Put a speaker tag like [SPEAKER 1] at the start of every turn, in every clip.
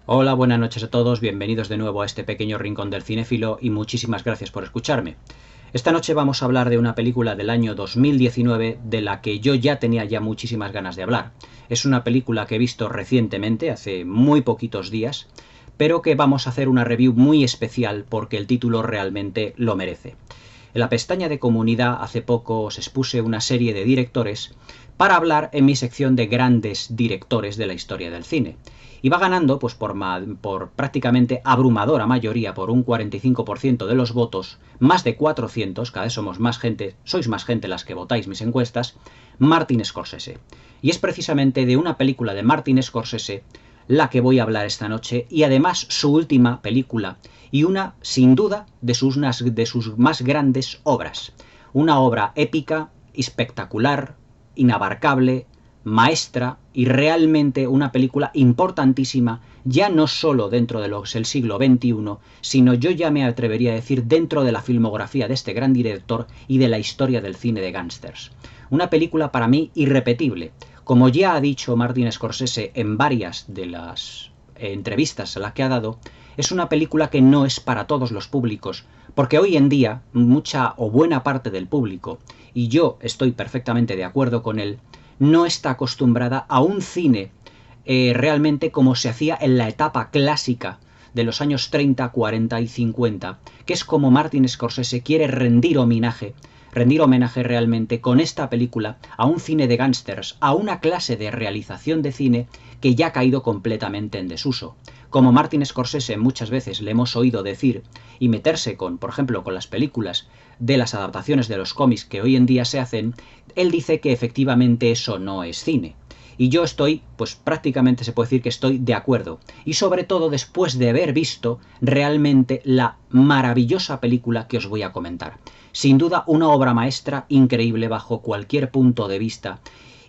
[SPEAKER 1] Hola, buenas noches a todos, bienvenidos de nuevo a este pequeño rincón del cinéfilo y muchísimas gracias por escucharme. Esta noche vamos a hablar de una película del año 2019 de la que yo ya tenía muchísimas ganas de hablar. Es una película que he visto recientemente, hace muy poquitos días, pero que vamos a hacer una review muy especial porque el título realmente lo merece. En la pestaña de comunidad hace poco os expuse una serie de directores para hablar en mi sección de grandes directores de la historia del cine. Y va ganando pues por prácticamente abrumadora mayoría, por un 45% de los votos, más de 400, cada vez somos más gente, sois más gente las que votáis mis encuestas, Martin Scorsese. Y es precisamente de una película de Martin Scorsese la que voy a hablar esta noche, y además su última película, y una, sin duda, de sus más grandes obras. Una obra épica, espectacular, inabarcable, maestra y realmente una película importantísima, ya no solo dentro de lo que es el siglo XXI, sino yo ya me atrevería a decir dentro de la filmografía de este gran director y de la historia del cine de gángsters. Una película para mí irrepetible. Como ya ha dicho Martin Scorsese en varias de las entrevistas a las que ha dado, es una película que no es para todos los públicos, porque hoy en día mucha o buena parte del público, y yo estoy perfectamente de acuerdo con él, no está acostumbrada a un cine realmente como se hacía en la etapa clásica de los años 30, 40 y 50, que es como Martin Scorsese quiere rendir homenaje realmente con esta película a un cine de gángsters, a una clase de realización de cine que ya ha caído completamente en desuso. Como Martin Scorsese muchas veces le hemos oído decir y meterse con, por ejemplo, con las películas de las adaptaciones de los cómics que hoy en día se hacen, él dice que efectivamente eso no es cine. Y yo estoy, pues prácticamente se puede decir que estoy de acuerdo. Y sobre todo después de haber visto realmente la maravillosa película que os voy a comentar. Sin duda una obra maestra increíble bajo cualquier punto de vista.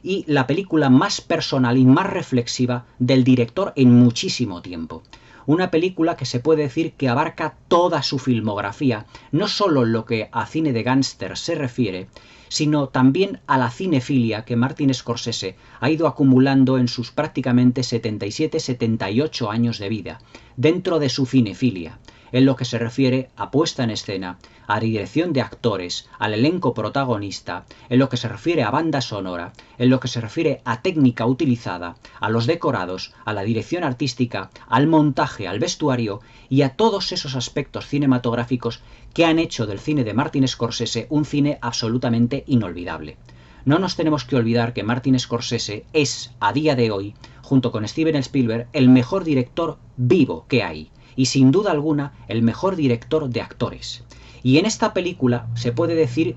[SPEAKER 1] Y la película más personal y más reflexiva del director en muchísimo tiempo. Una película que se puede decir que abarca toda su filmografía, no solo lo que a cine de gángster se refiere, sino también a la cinefilia que Martin Scorsese ha ido acumulando en sus prácticamente 77-78 años de vida, dentro de su cinefilia, en lo que se refiere a puesta en escena, a dirección de actores, al elenco protagonista, en lo que se refiere a banda sonora, en lo que se refiere a técnica utilizada, a los decorados, a la dirección artística, al montaje, al vestuario y a todos esos aspectos cinematográficos que han hecho del cine de Martin Scorsese un cine absolutamente inolvidable. No nos tenemos que olvidar que Martin Scorsese es, a día de hoy, junto con Steven Spielberg, el mejor director vivo que hay, y sin duda alguna el mejor director de actores. Y en esta película se puede decir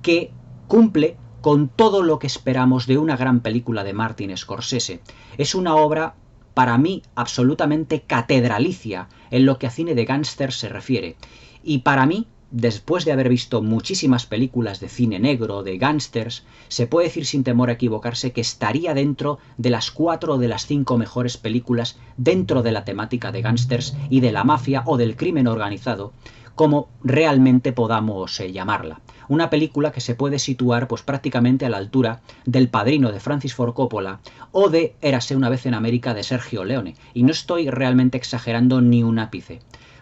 [SPEAKER 1] que cumple con todo lo que esperamos de una gran película de Martin Scorsese. Es una obra, para mí, absolutamente catedralicia en lo que a cine de gángster se refiere. Y para mí, después de haber visto muchísimas películas de cine negro, de gángsters, se puede decir sin temor a equivocarse que estaría dentro de las 4 o de las 5 mejores películas dentro de la temática de gángsters y de la mafia o del crimen organizado, como realmente podamos llamarla. Una película que se puede situar pues prácticamente a la altura del Padrino de Francis Ford Coppola o de Érase una vez en América de Sergio Leone. Y no estoy realmente exagerando ni un ápice,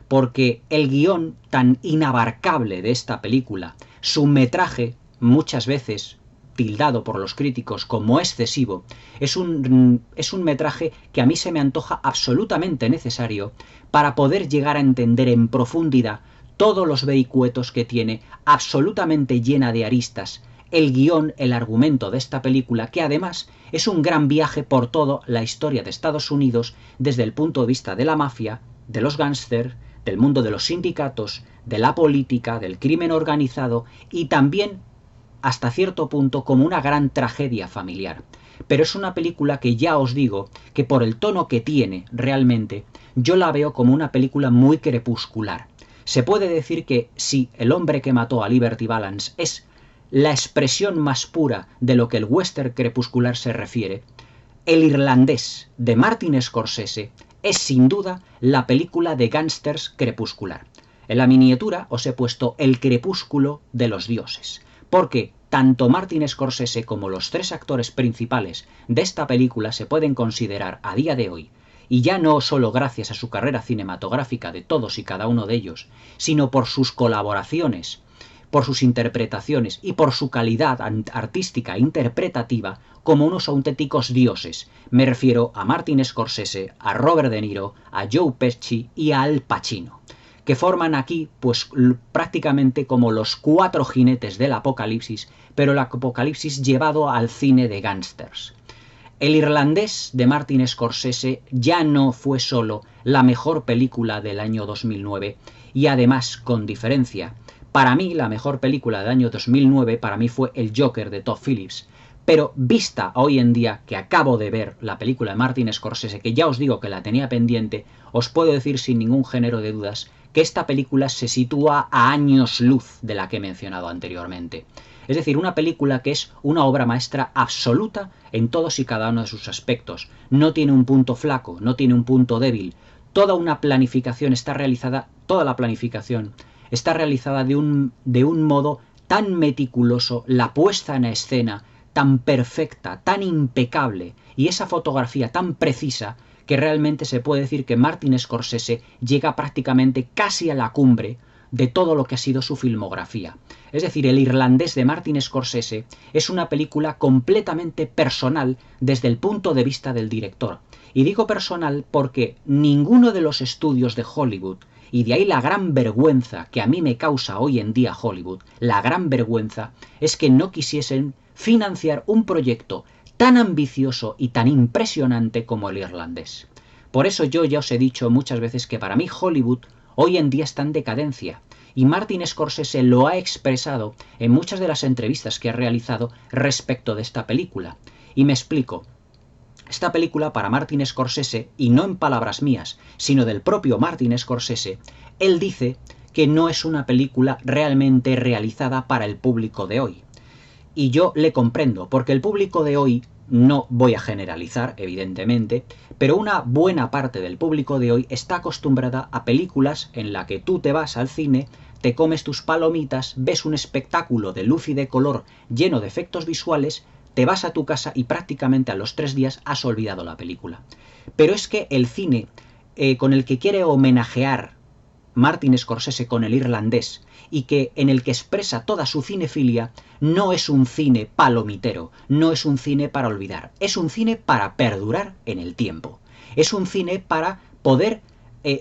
[SPEAKER 1] porque el guión tan inabarcable de esta película, su metraje, muchas veces tildado por los críticos como excesivo, es un metraje que a mí se me antoja absolutamente necesario para poder llegar a entender en profundidad todos los vericuetos que tiene, absolutamente llena de aristas, el guión, el argumento de esta película, que además es un gran viaje por toda la historia de Estados Unidos desde el punto de vista de la mafia, de los gángsters, del mundo de los sindicatos, de la política, del crimen organizado y también, hasta cierto punto, como una gran tragedia familiar. Pero es una película que ya os digo que por el tono que tiene realmente, yo la veo como una película muy crepuscular. Se puede decir que si El hombre que mató a Liberty Balance es la expresión más pura de lo que el western crepuscular se refiere, El irlandés de Martin Scorsese es sin duda la película de gángsters crepuscular. En la miniatura os he puesto El crepúsculo de los dioses, porque tanto Martin Scorsese como los 3 actores principales de esta película se pueden considerar a día de hoy y ya no solo gracias a su carrera cinematográfica de todos y cada uno de ellos, sino por sus colaboraciones, por sus interpretaciones y por su calidad artística e interpretativa como unos auténticos dioses. Me refiero a Martin Scorsese, a Robert De Niro, a Joe Pesci y a Al Pacino, que forman aquí pues prácticamente como los 4 jinetes del apocalipsis, pero el apocalipsis llevado al cine de gángsters. El Irlandés de Martin Scorsese ya no fue solo la mejor película del año 2009 y además, con diferencia, para mí la mejor película del año 2009 para mí fue El Joker de Todd Phillips, pero vista hoy en día que acabo de ver la película de Martin Scorsese, que ya os digo que la tenía pendiente, os puedo decir sin ningún género de dudas que esta película se sitúa a años luz de la que he mencionado anteriormente. Es decir, una película que es una obra maestra absoluta en todos y cada uno de sus aspectos. No tiene un punto flaco, no tiene un punto débil. Toda la planificación está realizada de un modo tan meticuloso, la puesta en escena tan perfecta, tan impecable y esa fotografía tan precisa que realmente se puede decir que Martin Scorsese llega prácticamente casi a la cumbre de todo lo que ha sido su filmografía. Es decir, El Irlandés de Martin Scorsese es una película completamente personal desde el punto de vista del director. Y digo personal porque ninguno de los estudios de Hollywood, y de ahí la gran vergüenza que a mí me causa hoy en día Hollywood, la gran vergüenza es que no quisiesen financiar un proyecto tan ambicioso y tan impresionante como El Irlandés. Por eso yo ya os he dicho muchas veces que para mí Hollywood hoy en día está en decadencia, y Martin Scorsese lo ha expresado en muchas de las entrevistas que ha realizado respecto de esta película. Y me explico. Esta película para Martin Scorsese, y no en palabras mías, sino del propio Martin Scorsese, él dice que no es una película realmente realizada para el público de hoy. Y yo le comprendo, porque el público de hoy, no voy a generalizar, evidentemente, pero una buena parte del público de hoy está acostumbrada a películas en la que tú te vas al cine, te comes tus palomitas, ves un espectáculo de luz y de color lleno de efectos visuales, te vas a tu casa y prácticamente a los 3 días has olvidado la película. Pero es que el cine con el que quiere homenajear Martin Scorsese con El Irlandés y que en el que expresa toda su cinefilia, no es un cine palomitero, no es un cine para olvidar, es un cine para perdurar en el tiempo, es un cine para poder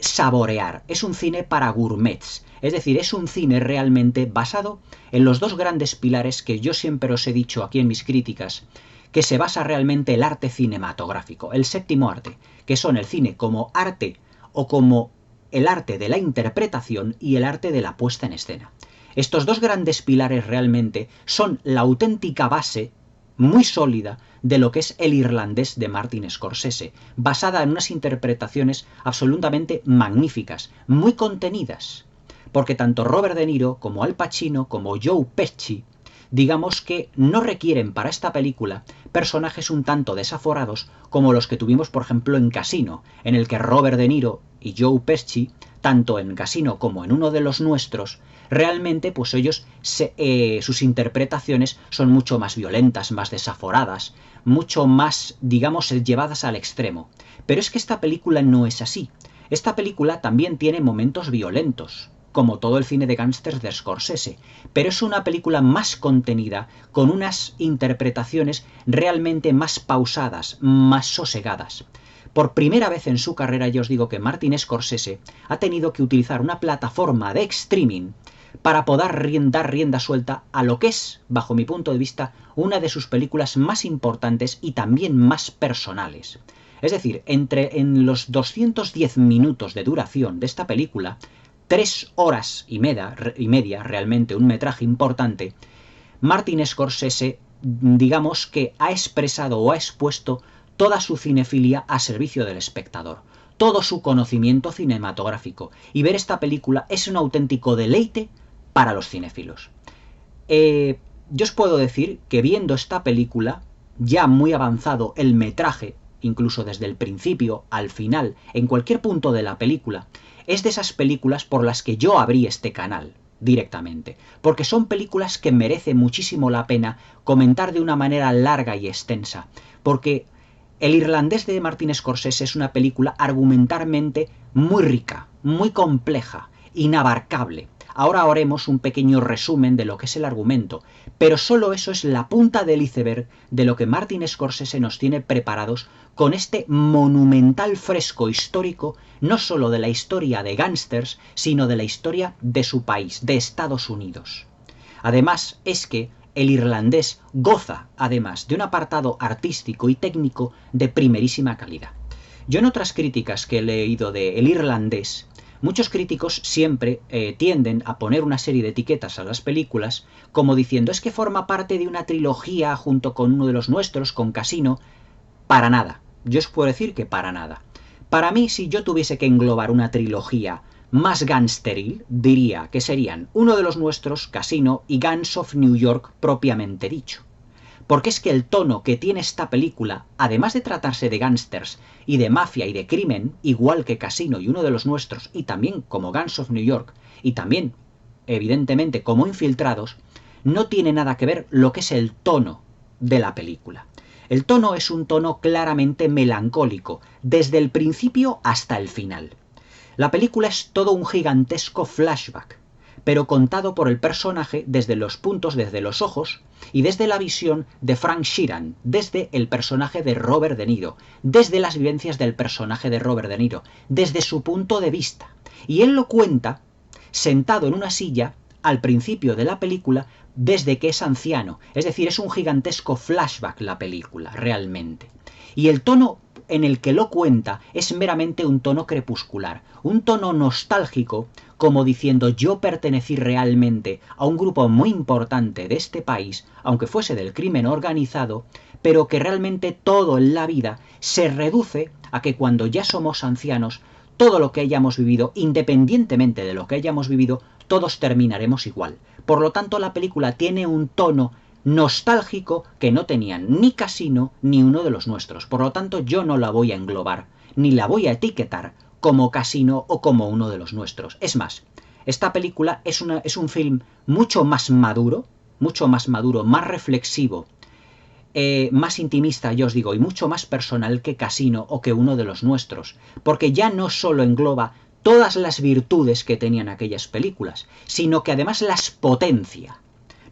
[SPEAKER 1] saborear, es un cine para gourmets, es decir, es un cine realmente basado en los 2 grandes pilares que yo siempre os he dicho aquí en mis críticas, que se basa realmente el arte cinematográfico, el séptimo arte, que son el cine como arte o como el arte de la interpretación y el arte de la puesta en escena. Estos 2 grandes pilares realmente son la auténtica base muy sólida de lo que es El Irlandés de Martin Scorsese, basada en unas interpretaciones absolutamente magníficas, muy contenidas, porque tanto Robert De Niro como Al Pacino como Joe Pesci, digamos que no requieren para esta película personajes un tanto desaforados como los que tuvimos por ejemplo en Casino, en el que Robert De Niro y Joe Pesci, tanto en Casino como en Uno de los Nuestros, realmente pues ellos, sus interpretaciones son mucho más violentas, más desaforadas, mucho más, digamos, llevadas al extremo. Pero es que esta película no es así. Esta película también tiene momentos violentos, como todo el cine de gángsters de Scorsese, pero es una película más contenida, con unas interpretaciones realmente más pausadas, más sosegadas. Por primera vez en su carrera, ya os digo que Martin Scorsese ha tenido que utilizar una plataforma de streaming para poder dar rienda suelta a lo que es, bajo mi punto de vista, una de sus películas más importantes y también más personales. Es decir, en los 210 minutos de duración de esta película, 3 horas y media, realmente un metraje importante, Martin Scorsese, digamos que ha expresado o ha expuesto toda su cinefilia a servicio del espectador, todo su conocimiento cinematográfico, y ver esta película es un auténtico deleite para los cinéfilos. Yo os puedo decir que viendo esta película, ya muy avanzado el metraje, incluso desde el principio al final, en cualquier punto de la película, es de esas películas por las que yo abrí este canal directamente, porque son películas que merece muchísimo la pena comentar de una manera larga y extensa, porque El Irlandés de Martin Scorsese es una película argumentalmente muy rica, muy compleja, inabarcable. Ahora haremos un pequeño resumen de lo que es el argumento, pero solo eso es la punta del iceberg de lo que Martin Scorsese nos tiene preparados con este monumental fresco histórico, no solo de la historia de gángsters, sino de la historia de su país, de Estados Unidos. Además, es que el irlandés goza, además, de un apartado artístico y técnico de primerísima calidad. Yo en otras críticas que he leído de El Irlandés, muchos críticos siempre tienden a poner una serie de etiquetas a las películas, como diciendo, es que forma parte de una trilogía junto con uno de los nuestros, con Casino. Para nada. Yo os puedo decir que para nada. Para mí, si yo tuviese que englobar una trilogía más gangsteril, diría que serían uno de los nuestros, Casino, y Gangs of New York propiamente dicho. Porque es que el tono que tiene esta película, además de tratarse de gángsters y de mafia y de crimen, igual que Casino y uno de los nuestros, y también como Gangs of New York, y también, evidentemente, como Infiltrados, no tiene nada que ver lo que es el tono de la película. El tono es un tono claramente melancólico, desde el principio hasta el final. La película es todo un gigantesco flashback, pero contado por el personaje desde los ojos y desde la visión de Frank Sheeran, desde el personaje de Robert De Niro, desde las vivencias del personaje de Robert De Niro, desde su punto de vista. Y él lo cuenta sentado en una silla al principio de la película desde que es anciano. Es decir, es un gigantesco flashback la película, realmente. Y el tono en el que lo cuenta es meramente un tono crepuscular, un tono nostálgico, como diciendo yo pertenecí realmente a un grupo muy importante de este país, aunque fuese del crimen organizado, pero que realmente todo en la vida se reduce a que cuando ya somos ancianos, todo lo que hayamos vivido, independientemente de lo que hayamos vivido, todos terminaremos igual. Por lo tanto, la película tiene un tono nostálgico que no tenían ni Casino ni uno de los nuestros. Por lo tanto, yo no la voy a englobar, ni la voy a etiquetar como Casino o como uno de los nuestros. Es más, esta película es un film mucho más maduro, más reflexivo, más intimista, yo os digo, y mucho más personal que Casino o que uno de los nuestros, porque ya no solo engloba todas las virtudes que tenían aquellas películas, sino que además las potencia.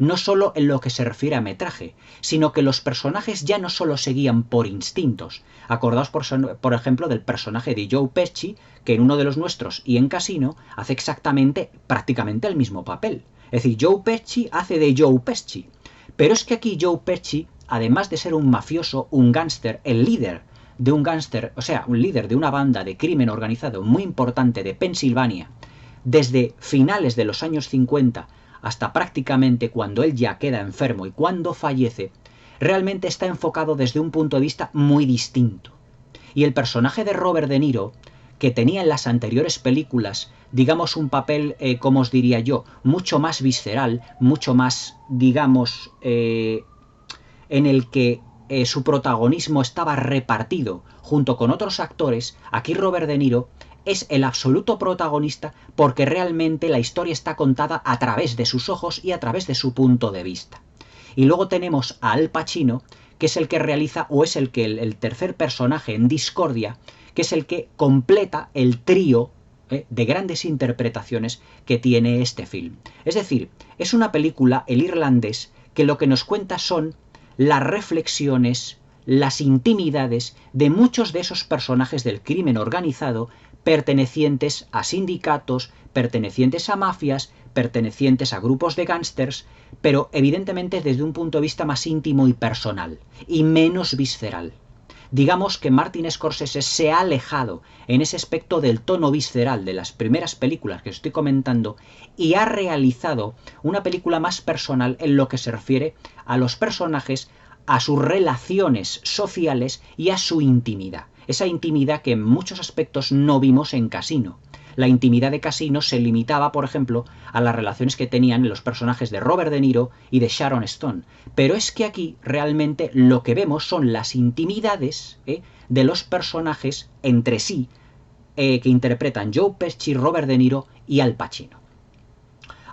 [SPEAKER 1] No solo en lo que se refiere a metraje, sino que los personajes ya no solo seguían por instintos. Acordaos, por ejemplo, del personaje de Joe Pesci, que en uno de los nuestros y en Casino hace prácticamente el mismo papel. Es decir, Joe Pesci hace de Joe Pesci. Pero es que aquí Joe Pesci, además de ser un mafioso, un gángster, el líder de un gángster, o sea, un líder de una banda de crimen organizado muy importante de Pensilvania, desde finales de los años 50 hasta prácticamente cuando él ya queda enfermo y cuando fallece, realmente está enfocado desde un punto de vista muy distinto. Y el personaje de Robert De Niro, que tenía en las anteriores películas, digamos, un papel, como os diría yo, mucho más visceral, mucho más, digamos, en el que su protagonismo estaba repartido junto con otros actores, aquí Robert De Niro es el absoluto protagonista porque realmente la historia está contada a través de sus ojos y a través de su punto de vista. Y luego tenemos a Al Pacino, que es el que realiza, o es el que el tercer personaje en Discordia, que es el que completa el trío de grandes interpretaciones que tiene este film. Es decir, es una película, El Irlandés, que lo que nos cuenta son las reflexiones, las intimidades de muchos de esos personajes del crimen organizado pertenecientes a sindicatos, pertenecientes a mafias, pertenecientes a grupos de gángsters, pero evidentemente desde un punto de vista más íntimo y personal, y menos visceral. Digamos que Martin Scorsese se ha alejado en ese aspecto del tono visceral de las primeras películas que estoy comentando y ha realizado una película más personal en lo que se refiere a los personajes, a sus relaciones sociales y a su intimidad. Esa intimidad que en muchos aspectos no vimos en Casino. La intimidad de Casino se limitaba, por ejemplo, a las relaciones que tenían los personajes de Robert De Niro y de Sharon Stone. Pero es que aquí realmente lo que vemos son las intimidades de los personajes entre sí que interpretan Joe Pesci, Robert De Niro y Al Pacino.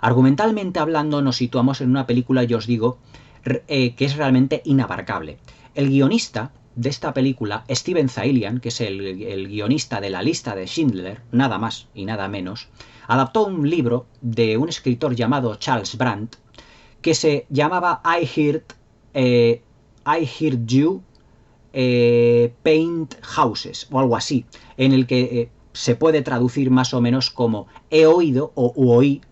[SPEAKER 1] Argumentalmente hablando, nos situamos en una película, yo os digo, que es realmente inabarcable. El guionista de esta película, Steven Zaillian, que es el guionista de La lista de Schindler, nada más y nada menos, adaptó un libro de un escritor llamado Charles Brandt, que se llamaba I Heard You Paint Houses, o algo así, en el que se puede traducir más o menos como he oído o oí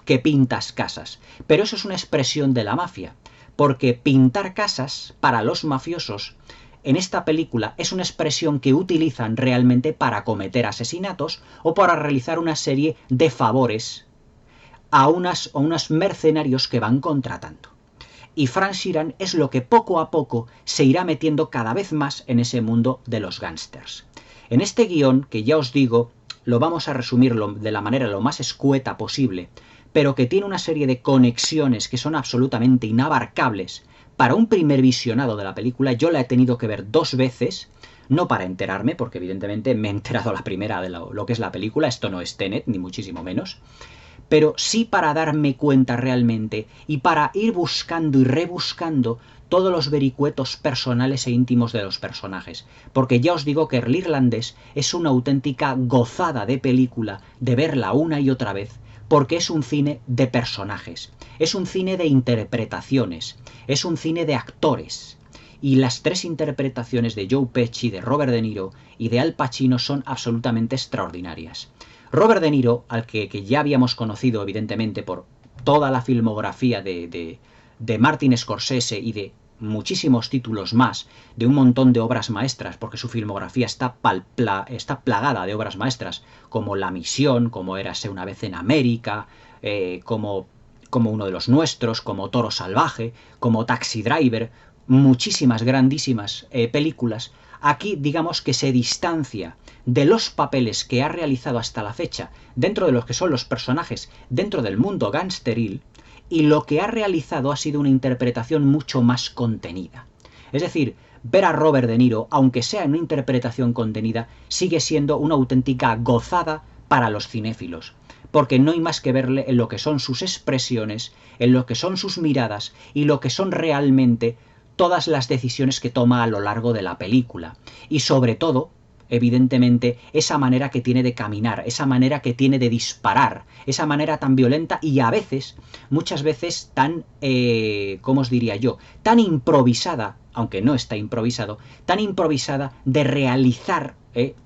[SPEAKER 1] que pintas casas. Pero eso es una expresión de la mafia, porque pintar casas para los mafiosos en esta película es una expresión que utilizan realmente para cometer asesinatos o para realizar una serie de favores a unos mercenarios que van contratando. Y Frank Sheeran es lo que poco a poco se irá metiendo cada vez más en ese mundo de los gángsters. En este guión, que ya os digo, lo vamos a resumir de la manera lo más escueta posible, pero que tiene una serie de conexiones que son absolutamente inabarcables. Para un primer visionado de la película, yo la he tenido que ver 2 veces, no para enterarme, porque evidentemente me he enterado la primera de lo que es la película, esto no es Tenet, ni muchísimo menos, pero sí para darme cuenta realmente y para ir buscando y rebuscando todos los vericuetos personales e íntimos de los personajes, porque ya os digo que El Irlandés es una auténtica gozada de película de verla una y otra vez, porque es un cine de personajes, es un cine de interpretaciones, es un cine de actores, y las 3 interpretaciones de Joe Pesci, de Robert De Niro y de Al Pacino son absolutamente extraordinarias. Robert De Niro, al que ya habíamos conocido evidentemente por toda la filmografía de Martin Scorsese y de muchísimos títulos más, de un montón de obras maestras, porque su filmografía está plagada de obras maestras, como La Misión, como Érase una vez en América, como Uno de los nuestros, como Toro Salvaje, como Taxi Driver, muchísimas grandísimas películas. Aquí digamos que se distancia de los papeles que ha realizado hasta la fecha dentro de los que son los personajes dentro del mundo gangsteril, y lo que ha realizado ha sido una interpretación mucho más contenida. Es decir, ver a Robert De Niro, aunque sea en una interpretación contenida, sigue siendo una auténtica gozada para los cinéfilos, porque no hay más que verle en lo que son sus expresiones, en lo que son sus miradas y lo que son realmente todas las decisiones que toma a lo largo de la película. Y sobre todo, evidentemente, esa manera que tiene de caminar, esa manera que tiene de disparar, esa manera tan violenta y a veces, muchas veces tan, ¿cómo os diría yo?, tan improvisada, aunque no está improvisado, tan improvisada de realizar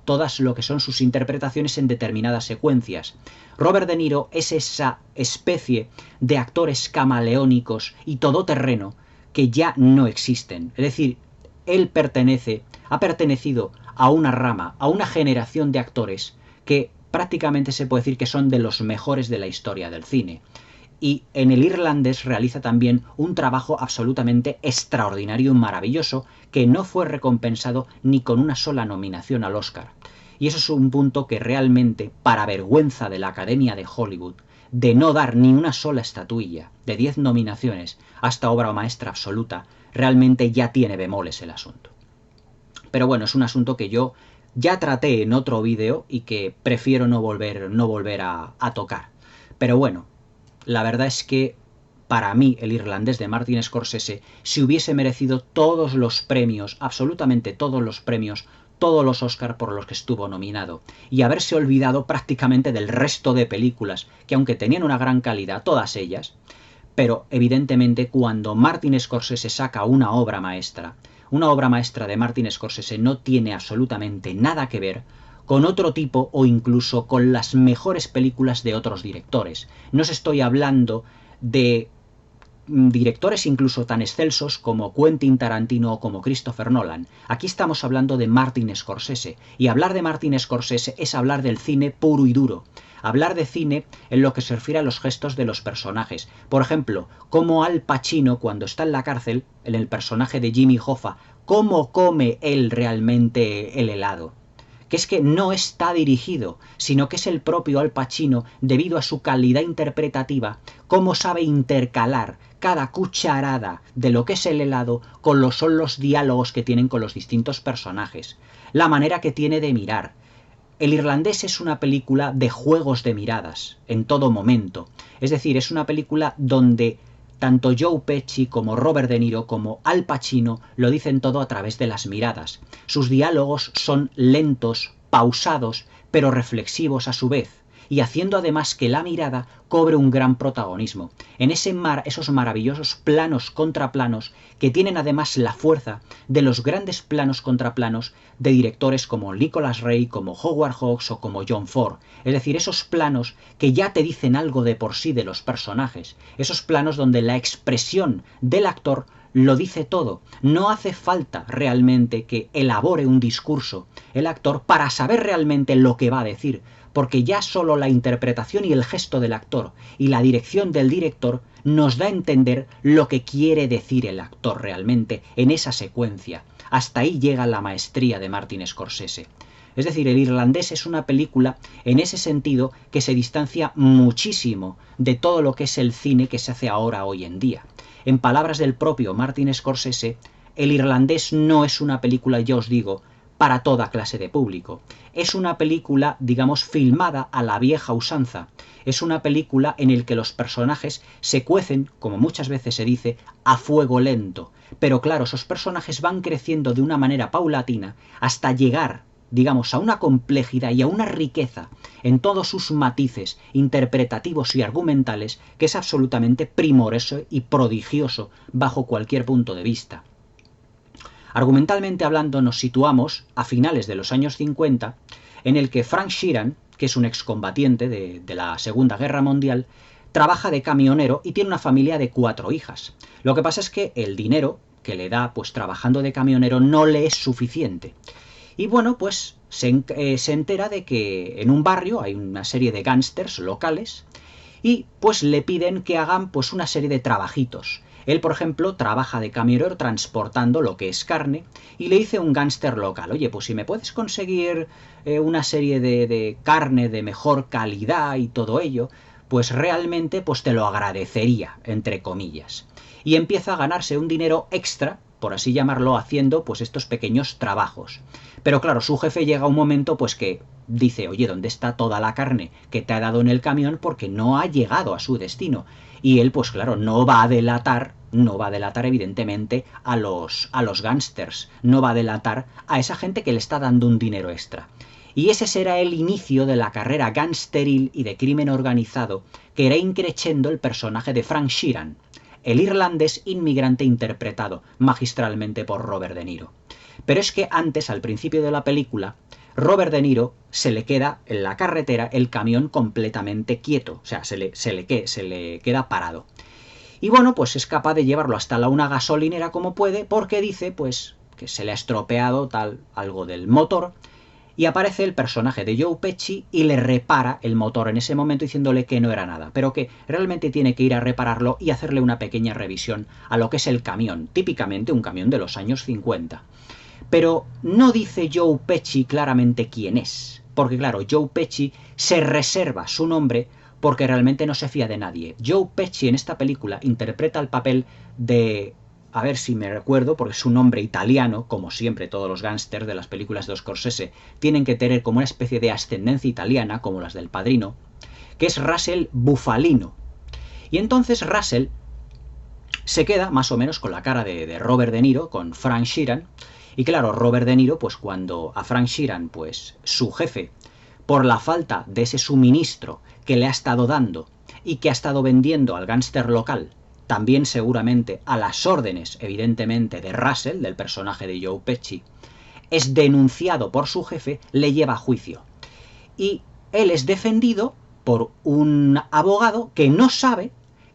[SPEAKER 1] todas lo que son sus interpretaciones en determinadas secuencias. Robert De Niro es esa especie de actores camaleónicos y todoterreno que ya no existen. Es decir, él ha pertenecido a una rama, a una generación de actores que prácticamente se puede decir que son de los mejores de la historia del cine. Y en El Irlandés realiza también un trabajo absolutamente extraordinario y maravilloso que no fue recompensado ni con una sola nominación al Oscar. Y eso es un punto que realmente, para vergüenza de la Academia de Hollywood, de no dar ni una sola estatuilla de 10 nominaciones hasta obra maestra absoluta, realmente ya tiene bemoles el asunto. Pero bueno, es un asunto que yo ya traté en otro vídeo y que prefiero no volver a tocar. Pero bueno, la verdad es que para mí El Irlandés de Martin Scorsese se hubiese merecido todos los premios, absolutamente todos los premios, todos los Oscar por los que estuvo nominado, y haberse olvidado prácticamente del resto de películas, que aunque tenían una gran calidad, todas ellas, pero evidentemente cuando Martin Scorsese saca una obra maestra de Martin Scorsese no tiene absolutamente nada que ver con otro tipo o incluso con las mejores películas de otros directores. No os estoy hablando de directores incluso tan excelsos como Quentin Tarantino o como Christopher Nolan. Aquí estamos hablando de Martin Scorsese, y hablar de Martin Scorsese es hablar del cine puro y duro, hablar de cine en lo que se refiere a los gestos de los personajes. Por ejemplo, cómo Al Pacino, cuando está en la cárcel, en el personaje de Jimmy Hoffa, cómo come él realmente el helado. Que es que no está dirigido, sino que es el propio Al Pacino, debido a su calidad interpretativa, cómo sabe intercalar cada cucharada de lo que es el helado con lo son los diálogos que tienen con los distintos personajes, la manera que tiene de mirar. El Irlandés es una película de juegos de miradas en todo momento, es decir, es una película donde tanto Joe Pesci como Robert De Niro como Al Pacino lo dicen todo a través de las miradas. Sus diálogos son lentos, pausados, pero reflexivos a su vez, y haciendo además que la mirada cobre un gran protagonismo. En esos maravillosos planos contraplanos que tienen además la fuerza de los grandes planos contraplanos de directores como Nicholas Ray, como Howard Hawks o como John Ford. Es decir, esos planos que ya te dicen algo de por sí de los personajes. Esos planos donde la expresión del actor lo dice todo. No hace falta realmente que elabore un discurso el actor para saber realmente lo que va a decir, porque ya solo la interpretación y el gesto del actor y la dirección del director nos da a entender lo que quiere decir el actor realmente en esa secuencia. Hasta ahí llega la maestría de Martin Scorsese. Es decir, El Irlandés es una película en ese sentido que se distancia muchísimo de todo lo que es el cine que se hace ahora hoy en día. En palabras del propio Martin Scorsese, El Irlandés no es una película, ya os digo, para toda clase de público. Es una película, digamos, filmada a la vieja usanza. Es una película en la que los personajes se cuecen, como muchas veces se dice, a fuego lento. Pero claro, esos personajes van creciendo de una manera paulatina hasta llegar, digamos, a una complejidad y a una riqueza en todos sus matices interpretativos y argumentales que es absolutamente primoroso y prodigioso bajo cualquier punto de vista. Argumentalmente hablando, nos situamos a finales de los años 50, en el que Frank Sheeran, que es un excombatiente de la Segunda Guerra Mundial, trabaja de camionero y tiene una familia de 4 hijas. Lo que pasa es que el dinero que le da pues trabajando de camionero no le es suficiente. Y bueno, pues se entera de que en un barrio hay una serie de gángsters locales y pues le piden que hagan pues una serie de trabajitos. Él, por ejemplo, trabaja de camionero transportando lo que es carne y le dice a un gángster local, oye, pues si me puedes conseguir una serie de carne de mejor calidad y todo ello, pues realmente pues te lo agradecería, entre comillas. Y empieza a ganarse un dinero extra, por así llamarlo, haciendo pues estos pequeños trabajos. Pero claro, su jefe llega a un momento pues que dice, oye, ¿dónde está toda la carne que te ha dado en el camión? Porque no ha llegado a su destino. Y él, pues claro, no va a delatar evidentemente a los gángsters, no va a delatar a esa gente que le está dando un dinero extra. Y ese será el inicio de la carrera gangsteril y de crimen organizado que irá increciendo el personaje de Frank Sheeran, el irlandés inmigrante interpretado magistralmente por Robert De Niro. Pero es que antes, al principio de la película, Robert De Niro se le queda en la carretera el camión completamente quieto, o sea, se le queda parado. Y bueno, pues es capaz de llevarlo hasta una gasolinera como puede, porque dice pues que se le ha estropeado algo del motor, y aparece el personaje de Joe Pesci y le repara el motor en ese momento diciéndole que no era nada, pero que realmente tiene que ir a repararlo y hacerle una pequeña revisión a lo que es el camión, típicamente un camión de los años 50. Pero no dice Joe Pesci claramente quién es, porque claro, Joe Pesci se reserva su nombre porque realmente no se fía de nadie. Joe Pesci en esta película interpreta el papel de, a ver si me recuerdo, porque es un nombre italiano, como siempre todos los gángsters de las películas de Scorsese tienen que tener como una especie de ascendencia italiana, como las del Padrino, que es Russell Bufalino. Y entonces Russell se queda más o menos con la cara de Robert De Niro, con Frank Sheeran. Y claro, Robert De Niro, pues cuando a Frank Sheeran, pues su jefe, por la falta de ese suministro que le ha estado dando y que ha estado vendiendo al gángster local, también seguramente a las órdenes, evidentemente, de Russell, del personaje de Joe Pesci, es denunciado por su jefe, le lleva a juicio. Y él es defendido por un abogado que no sabe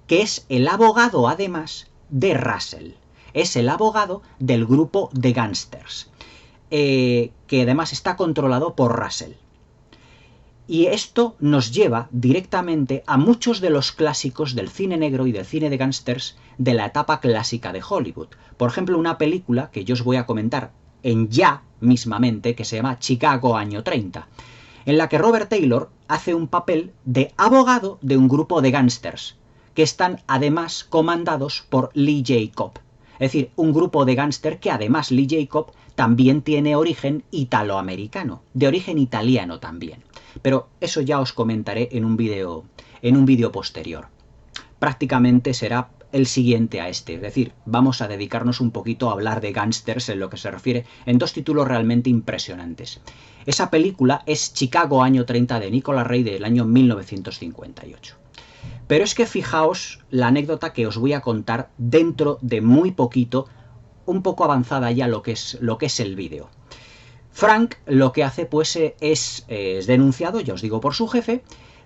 [SPEAKER 1] que es el abogado, además, de Russell. Es el abogado del grupo de gángsters, que además está controlado por Russell. Y esto nos lleva directamente a muchos de los clásicos del cine negro y del cine de gángsters de la etapa clásica de Hollywood. Por ejemplo, una película que yo os voy a comentar en ya mismamente, que se llama Chicago año 30, en la que Robert Taylor hace un papel de abogado de un grupo de gángsters, que están además comandados por Lee J. Cobb. Es decir, un grupo de gángster que además Lee J. Cobb también tiene origen italoamericano, de origen italiano también. Pero eso ya os comentaré en un vídeo posterior. Prácticamente será el siguiente a este. Es decir, vamos a dedicarnos un poquito a hablar de gángsters en lo que se refiere en dos títulos realmente impresionantes. Esa película es Chicago, año 30, de Nicolas Ray, del año 1958. Pero es que fijaos la anécdota que os voy a contar dentro de muy poquito, un poco avanzada ya lo que es el vídeo. Frank lo que hace pues es denunciado, ya os digo, por su jefe,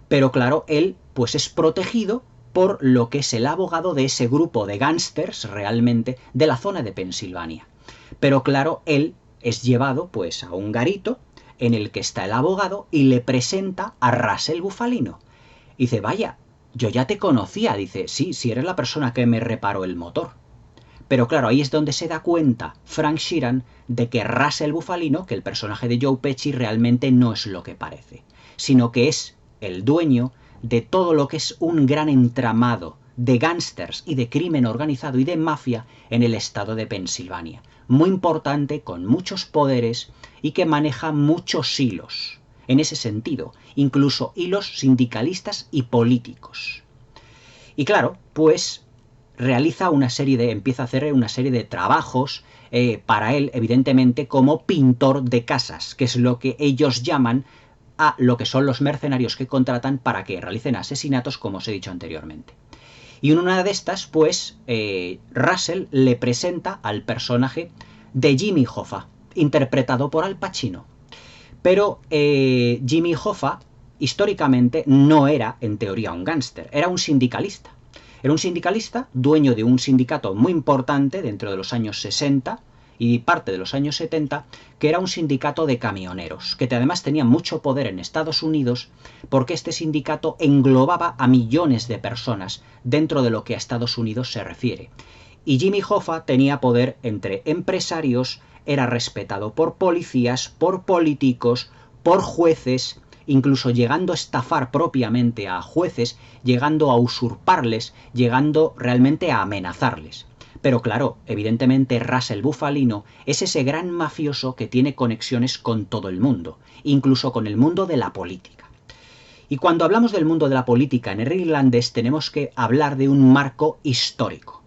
[SPEAKER 1] pero claro, él pues es protegido por lo que es el abogado de ese grupo de gángsters realmente de la zona de Pensilvania. Pero claro, él es llevado pues a un garito en el que está el abogado y le presenta a Russell Bufalino. Y dice, vaya, yo ya te conocía, dice, sí, si eres la persona que me reparó el motor. Pero claro, ahí es donde se da cuenta Frank Sheeran de que Russell Bufalino, que el personaje de Joe Pesci, realmente no es lo que parece, sino que es el dueño de todo lo que es un gran entramado de gángsters y de crimen organizado y de mafia en el estado de Pensilvania. Muy importante, con muchos poderes y que maneja muchos hilos. En ese sentido, incluso hilos sindicalistas y políticos. Y claro, pues empieza a hacer una serie de trabajos para él, evidentemente, como pintor de casas, que es lo que ellos llaman a lo que son los mercenarios que contratan para que realicen asesinatos, como os he dicho anteriormente. Y en una de estas, pues, Russell le presenta al personaje de Jimmy Hoffa, interpretado por Al Pacino. Pero Jimmy Hoffa, históricamente, no era, en teoría, un gángster, era un sindicalista. Era un sindicalista, dueño de un sindicato muy importante dentro de los años 60 y parte de los años 70, que era un sindicato de camioneros, que además tenía mucho poder en Estados Unidos porque este sindicato englobaba a millones de personas dentro de lo que a Estados Unidos se refiere. Y Jimmy Hoffa tenía poder entre empresarios, era respetado por policías, por políticos, por jueces, incluso llegando a estafar propiamente a jueces, llegando a usurparles, llegando realmente a amenazarles. Pero claro, evidentemente Russell Bufalino es ese gran mafioso que tiene conexiones con todo el mundo, incluso con el mundo de la política. Y cuando hablamos del mundo de la política en el irlandés tenemos que hablar de un marco histórico,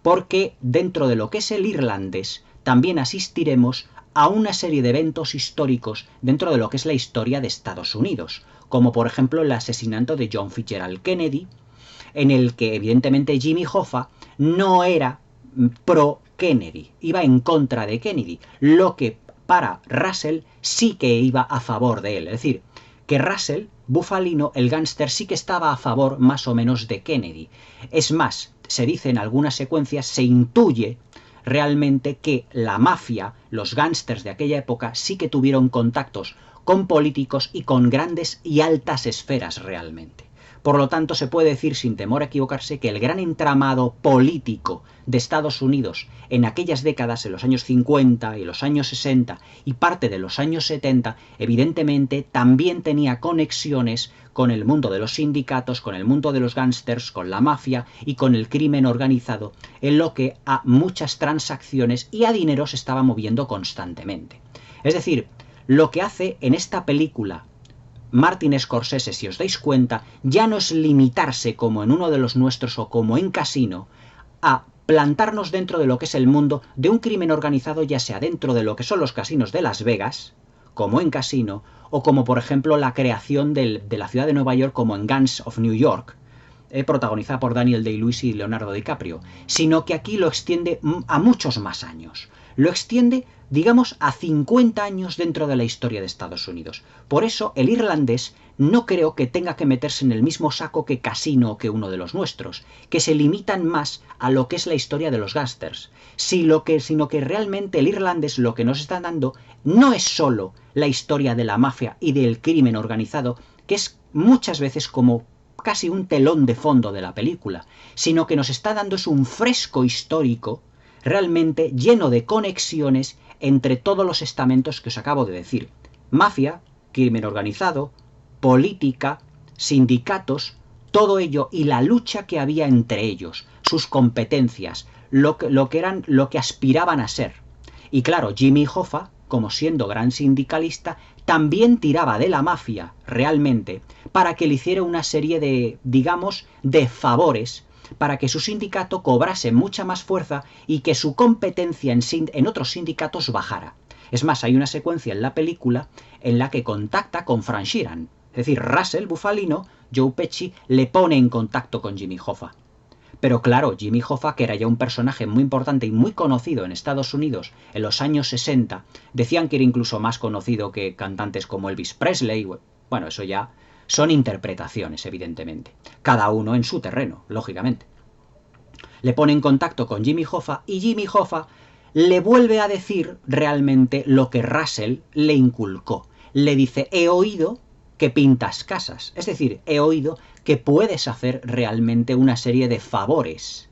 [SPEAKER 1] porque dentro de lo que es el irlandés también asistiremos a una serie de eventos históricos dentro de lo que es la historia de Estados Unidos, como por ejemplo el asesinato de John Fitzgerald Kennedy, en el que evidentemente Jimmy Hoffa no era pro Kennedy, iba en contra de Kennedy, lo que para Russell sí que iba a favor de él, es decir, que Russell Bufalino, el gángster, sí que estaba a favor más o menos de Kennedy. Es más, se dice en algunas secuencias, se intuye realmente que la mafia, los gángsters de aquella época, sí que tuvieron contactos con políticos y con grandes y altas esferas realmente. Por lo tanto, se puede decir sin temor a equivocarse que el gran entramado político de Estados Unidos en aquellas décadas, en los años 50 y los años 60 y parte de los años 70, evidentemente también tenía conexiones con el mundo de los sindicatos, con el mundo de los gángsters, con la mafia y con el crimen organizado, en lo que a muchas transacciones y a dinero se estaba moviendo constantemente. Es decir, lo que hace en esta película Martin Scorsese, si os dais cuenta, ya no es limitarse como en uno de los nuestros o como en Casino, a plantarnos dentro de lo que es el mundo de un crimen organizado, ya sea dentro de lo que son los casinos de Las Vegas, como en Casino, o como por ejemplo la creación de la ciudad de Nueva York como en Gangs of New York, protagonizada por Daniel Day-Lewis y Leonardo DiCaprio, sino que aquí lo extiende a muchos más años. Lo extiende, digamos, a 50 años dentro de la historia de Estados Unidos. Por eso el irlandés no creo que tenga que meterse en el mismo saco que Casino o que uno de los nuestros, que se limitan más a lo que es la historia de los gángsters, sino que realmente el irlandés lo que nos está dando no es solo la historia de la mafia y del crimen organizado, que es muchas veces como casi un telón de fondo de la película, sino que nos está dando es un fresco histórico realmente lleno de conexiones entre todos los estamentos que os acabo de decir. Mafia, crimen organizado, política, sindicatos, todo ello y la lucha que había entre ellos, sus competencias, lo que aspiraban a ser. Y claro, Jimmy Hoffa, como siendo gran sindicalista, también tiraba de la mafia realmente para que le hiciera una serie de, digamos, de favores para que su sindicato cobrase mucha más fuerza y que su competencia en otros sindicatos bajara. Es más, hay una secuencia en la película en la que contacta con Frank Sheeran. Es decir, Russell Bufalino, Joe Pesci, le pone en contacto con Jimmy Hoffa. Pero claro, Jimmy Hoffa, que era ya un personaje muy importante y muy conocido en Estados Unidos en los años 60, decían que era incluso más conocido que cantantes como Elvis Presley. Bueno, eso ya son interpretaciones, evidentemente. Cada uno en su terreno, lógicamente. Le pone en contacto con Jimmy Hoffa y Jimmy Hoffa le vuelve a decir realmente lo que Russell le inculcó. Le dice, he oído que pintas casas. Es decir, he oído que puedes hacer realmente una serie de favores.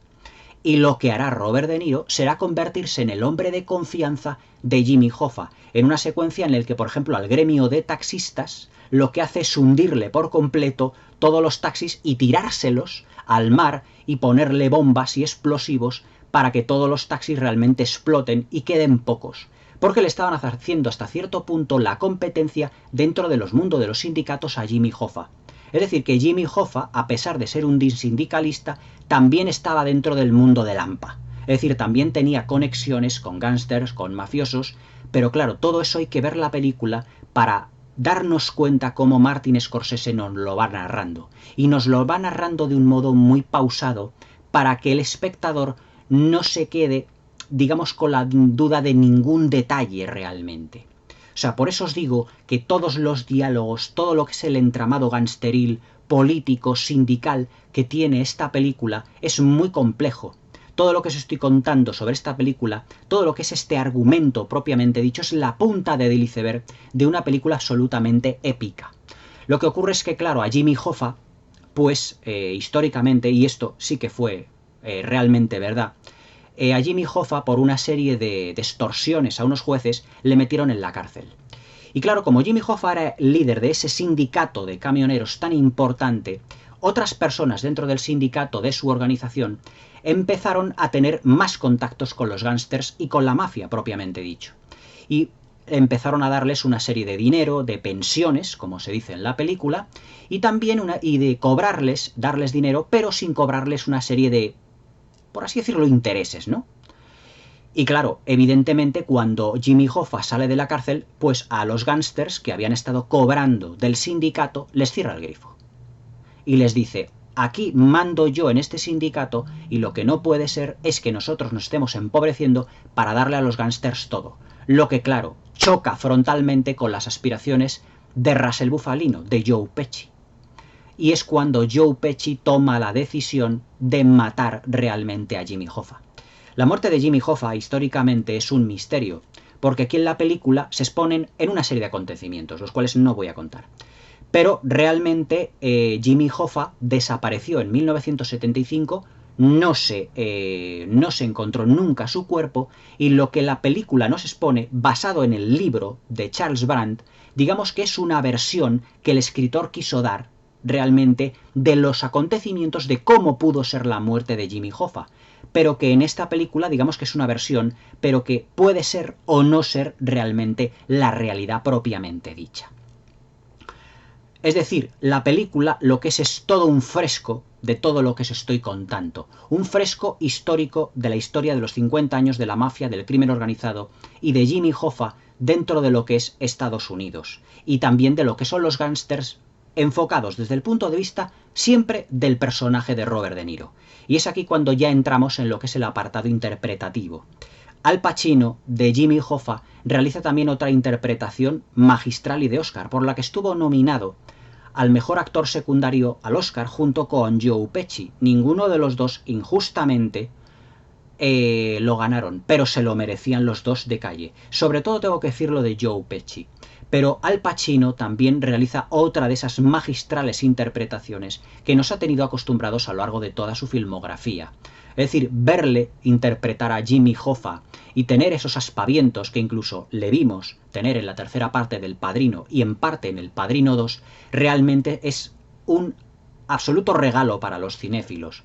[SPEAKER 1] Y lo que hará Robert De Niro será convertirse en el hombre de confianza de Jimmy Hoffa, en una secuencia en la que, por ejemplo, al gremio de taxistas lo que hace es hundirle por completo todos los taxis y tirárselos al mar y ponerle bombas y explosivos para que todos los taxis realmente exploten y queden pocos. Porque le estaban haciendo hasta cierto punto la competencia dentro de los mundos de los sindicatos a Jimmy Hoffa. Es decir, que Jimmy Hoffa, a pesar de ser un sindicalista, también estaba dentro del mundo del AMPA. Es decir, también tenía conexiones con gángsters, con mafiosos, pero claro, todo eso hay que ver la película para darnos cuenta cómo Martin Scorsese nos lo va narrando. Y nos lo va narrando de un modo muy pausado para que el espectador no se quede, digamos, con la duda de ningún detalle realmente. O sea, por eso os digo que todos los diálogos, todo lo que es el entramado gangsteril, político, sindical que tiene esta película es muy complejo. Todo lo que os estoy contando sobre esta película, todo lo que es este argumento propiamente dicho, es la punta del iceberg de una película absolutamente épica. Lo que ocurre es que, claro, a Jimmy Hoffa, pues históricamente, y esto sí que fue realmente verdad, a Jimmy Hoffa, por una serie de extorsiones a unos jueces, le metieron en la cárcel. Y claro, como Jimmy Hoffa era líder de ese sindicato de camioneros tan importante, otras personas dentro del sindicato de su organización empezaron a tener más contactos con los gángsters y con la mafia propiamente dicho. Y empezaron a darles una serie de dinero, de pensiones, como se dice en la película, y también de cobrarles, darles dinero, pero sin cobrarles una serie de, por así decirlo, intereses, ¿no? Y claro, evidentemente cuando Jimmy Hoffa sale de la cárcel, pues a los gángsters que habían estado cobrando del sindicato les cierra el grifo. Y les dice, aquí mando yo en este sindicato y lo que no puede ser es que nosotros nos estemos empobreciendo para darle a los gángsters todo. Lo que, claro, choca frontalmente con las aspiraciones de Russell Bufalino, de Joe Pesci. Y es cuando Joe Pesci toma la decisión de matar realmente a Jimmy Hoffa. La muerte de Jimmy Hoffa históricamente es un misterio, porque aquí en la película se exponen en una serie de acontecimientos, los cuales no voy a contar. Pero realmente Jimmy Hoffa desapareció en 1975, no se encontró nunca su cuerpo, y lo que la película nos expone, basado en el libro de Charles Brandt, digamos que es una versión que el escritor quiso dar realmente de los acontecimientos de cómo pudo ser la muerte de Jimmy Hoffa, pero que en esta película digamos que es una versión, pero que puede ser o no ser realmente la realidad propiamente dicha. Es decir, la película lo que es todo un fresco de todo lo que os estoy contando, un fresco histórico de la historia de los 50 años de la mafia, del crimen organizado y de Jimmy Hoffa dentro de lo que es Estados Unidos, y también de lo que son los gángsters enfocados desde el punto de vista siempre del personaje de Robert De Niro. Y es aquí cuando ya entramos en lo que es el apartado interpretativo. Al Pacino, de Jimmy Hoffa, realiza también otra interpretación magistral y de Oscar, por la que estuvo nominado al mejor actor secundario al Oscar junto con Joe Pesci. Ninguno de los dos injustamente lo ganaron, pero se lo merecían los dos de calle. Sobre todo tengo que decir lo de Joe Pesci. Pero Al Pacino también realiza otra de esas magistrales interpretaciones que nos ha tenido acostumbrados a lo largo de toda su filmografía. Es decir, verle interpretar a Jimmy Hoffa y tener esos aspavientos que incluso le vimos tener en la tercera parte del Padrino y en parte en el Padrino 2, realmente es un absoluto regalo para los cinéfilos.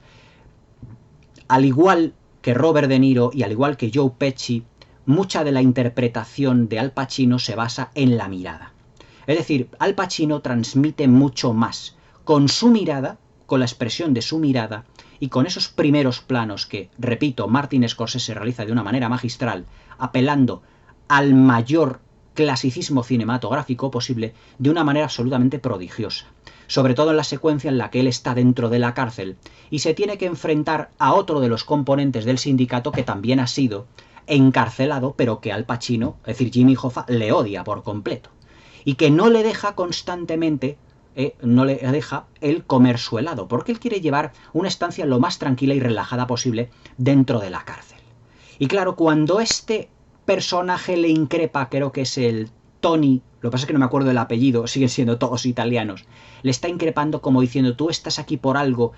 [SPEAKER 1] Al igual que Robert De Niro y al igual que Joe Pesci, mucha de la interpretación de Al Pacino se basa en la mirada. Es decir, Al Pacino transmite mucho más con su mirada, con la expresión de su mirada, y con esos primeros planos que, repito, Martin Scorsese realiza de una manera magistral, apelando al mayor clasicismo cinematográfico posible de una manera absolutamente prodigiosa. Sobre todo en la secuencia en la que él está dentro de la cárcel y se tiene que enfrentar a otro de los componentes del sindicato que también ha sido encarcelado, pero que Al Pacino, es decir, Jimmy Hoffa, le odia por completo. Y que no le deja constantemente, no le deja él comer su helado, porque él quiere llevar una estancia lo más tranquila y relajada posible dentro de la cárcel. Y claro, cuando este personaje le increpa, creo que es el Tony, lo que pasa es que no me acuerdo del apellido, siguen siendo todos italianos, le está increpando como diciendo, tú estás aquí por algo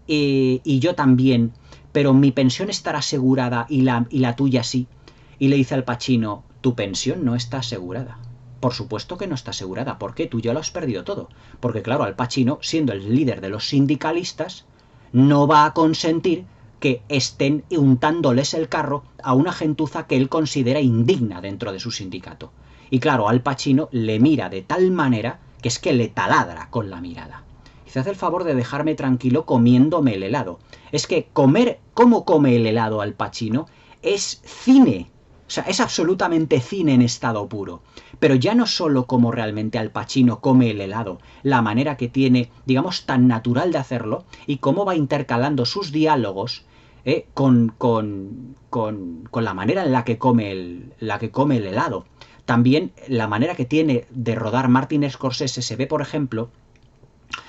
[SPEAKER 1] y yo también, pero mi pensión estará asegurada y la tuya sí. Y le dice al Pacino, tu pensión no está asegurada. Por supuesto que no está asegurada. ¿Por qué? Tú ya lo has perdido todo. Porque claro, Al Pacino, siendo el líder de los sindicalistas, no va a consentir que estén untándoles el carro a una gentuza que él considera indigna dentro de su sindicato. Y claro, Al Pacino le mira de tal manera que es que le taladra con la mirada. Y se hace el favor de dejarme tranquilo comiéndome el helado. Es que cómo come el helado Al Pacino es cine. O sea, es absolutamente cine en estado puro. Pero ya no solo como realmente Al Pacino come el helado, la manera que tiene, digamos, tan natural de hacerlo, y cómo va intercalando sus diálogos con la manera en la que come el helado. También la manera que tiene de rodar Martin Scorsese se ve, por ejemplo,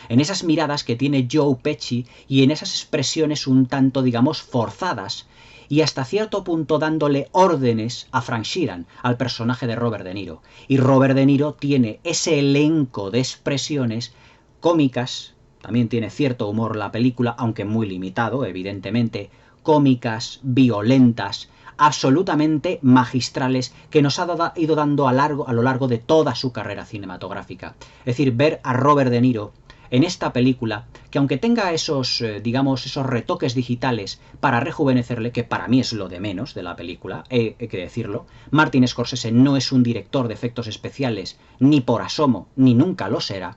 [SPEAKER 1] en esas miradas que tiene Joe Pesci y en esas expresiones un tanto, digamos, forzadas, y hasta cierto punto dándole órdenes a Frank Sheeran, al personaje de Robert De Niro. Y Robert De Niro tiene ese elenco de expresiones cómicas, también tiene cierto humor la película, aunque muy limitado, evidentemente, cómicas, violentas, absolutamente magistrales, que nos ha ido dando a lo largo de toda su carrera cinematográfica. Es decir, ver a Robert De Niro en esta película, que aunque tenga esos, digamos, esos retoques digitales para rejuvenecerle, que para mí es lo de menos de la película, hay que decirlo, Martin Scorsese no es un director de efectos especiales, ni por asomo, ni nunca lo será.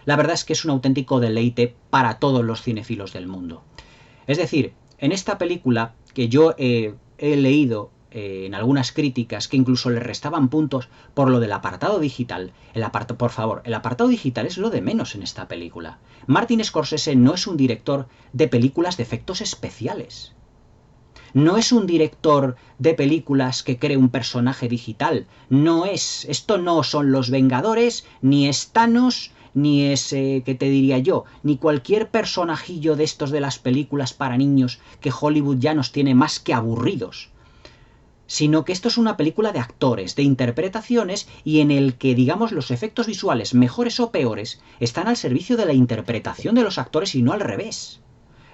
[SPEAKER 1] La verdad es que es un auténtico deleite para todos los cinéfilos del mundo. Es decir, en esta película, que yo he leído en algunas críticas que incluso le restaban puntos por lo del apartado digital. Por favor, el apartado digital es lo de menos en esta película. Martin Scorsese no es un director de películas de efectos especiales. No es un director de películas que cree un personaje digital. No es. Esto no son Los Vengadores, ni es Thanos, ni es, ¿qué te diría yo? Ni cualquier personajillo de estos de las películas para niños que Hollywood ya nos tiene más que aburridos. Sino que esto es una película de actores, de interpretaciones, y en el que, digamos, los efectos visuales, mejores o peores, están al servicio de la interpretación de los actores y no al revés.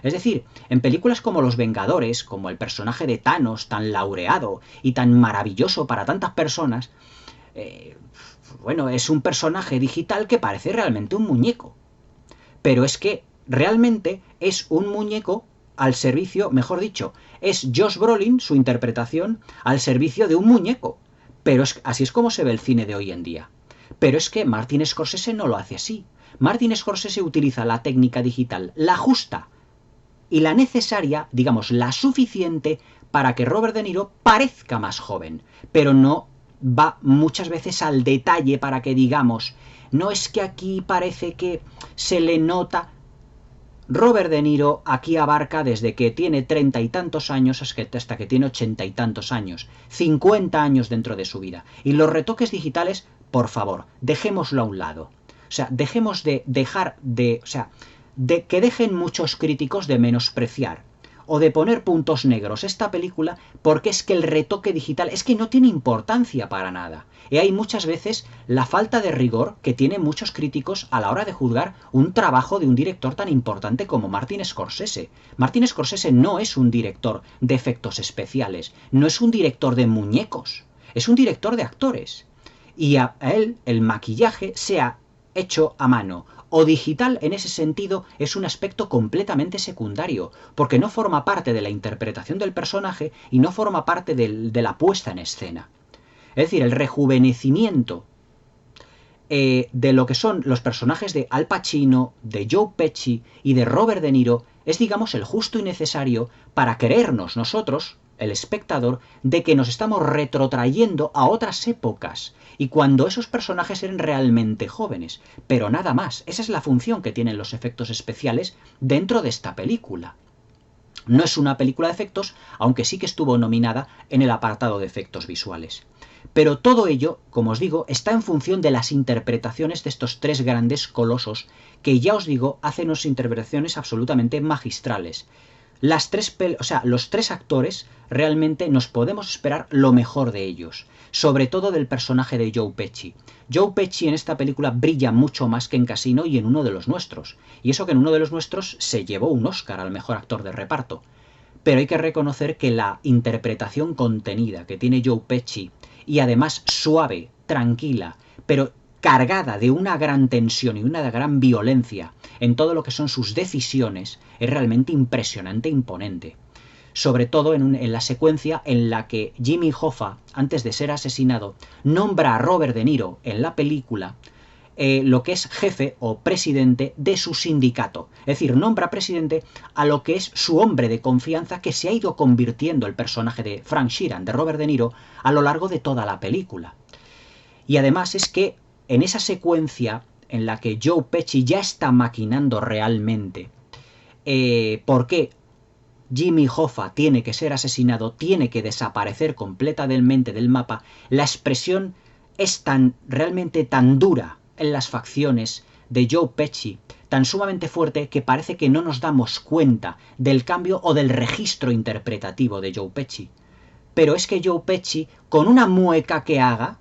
[SPEAKER 1] Es decir, en películas como Los Vengadores, como el personaje de Thanos, tan laureado y tan maravilloso para tantas personas, bueno, es un personaje digital que parece realmente un muñeco. Pero es que realmente es un muñeco al servicio, mejor dicho, es Josh Brolin, su interpretación, al servicio de un muñeco. Pero así es como se ve el cine de hoy en día. Pero es que Martin Scorsese no lo hace así. Martin Scorsese utiliza la técnica digital, la justa y la necesaria, digamos, la suficiente para que Robert De Niro parezca más joven, pero no va muchas veces al detalle para que digamos, no es que aquí parece que se le nota. Robert De Niro aquí abarca desde que tiene 30 y tantos años hasta que tiene 80 y tantos años, 50 años dentro de su vida. Y los retoques digitales, por favor, dejémoslo a un lado. O sea, dejemos de que dejen muchos críticos de menospreciar o de poner puntos negros esta película, porque es que el retoque digital es que no tiene importancia para nada. Y hay muchas veces la falta de rigor que tienen muchos críticos a la hora de juzgar un trabajo de un director tan importante como Martin Scorsese. Martin Scorsese no es un director de efectos especiales, no es un director de muñecos, es un director de actores. Y a él el maquillaje se ha hecho a mano o digital en ese sentido es un aspecto completamente secundario, porque no forma parte de la interpretación del personaje y no forma parte de la puesta en escena. Es decir, el rejuvenecimiento de lo que son los personajes de Al Pacino, de Joe Pesci y de Robert De Niro es, digamos, el justo y necesario para creernos nosotros, el espectador, de que nos estamos retrotrayendo a otras épocas y cuando esos personajes eran realmente jóvenes. Pero nada más, esa es la función que tienen los efectos especiales dentro de esta película. No es una película de efectos, aunque sí que estuvo nominada en el apartado de efectos visuales. Pero todo ello, como os digo, está en función de las interpretaciones de estos tres grandes colosos que, ya os digo, hacen unas interpretaciones absolutamente magistrales. Los tres actores realmente nos podemos esperar lo mejor de ellos, sobre todo del personaje de Joe Pesci. Joe Pesci en esta película brilla mucho más que en Casino y en Uno de los nuestros, y eso que en Uno de los nuestros se llevó un Oscar al mejor actor de reparto. Pero hay que reconocer que la interpretación contenida que tiene Joe Pesci, y además suave, tranquila, pero cargada de una gran tensión y una gran violencia en todo lo que son sus decisiones, es realmente impresionante e imponente. Sobre todo en la secuencia en la que Jimmy Hoffa, antes de ser asesinado, nombra a Robert De Niro en la película lo que es jefe o presidente de su sindicato. Es decir, nombra presidente a lo que es su hombre de confianza, que se ha ido convirtiendo el personaje de Frank Sheeran, de Robert De Niro, a lo largo de toda la película. Y además es que en esa secuencia en la que Joe Pesci ya está maquinando realmente por qué Jimmy Hoffa tiene que ser asesinado, tiene que desaparecer completamente del mapa, la expresión es realmente tan dura en las facciones de Joe Pesci, tan sumamente fuerte, que parece que no nos damos cuenta del cambio o del registro interpretativo de Joe Pesci. Pero es que Joe Pesci, con una mueca que haga,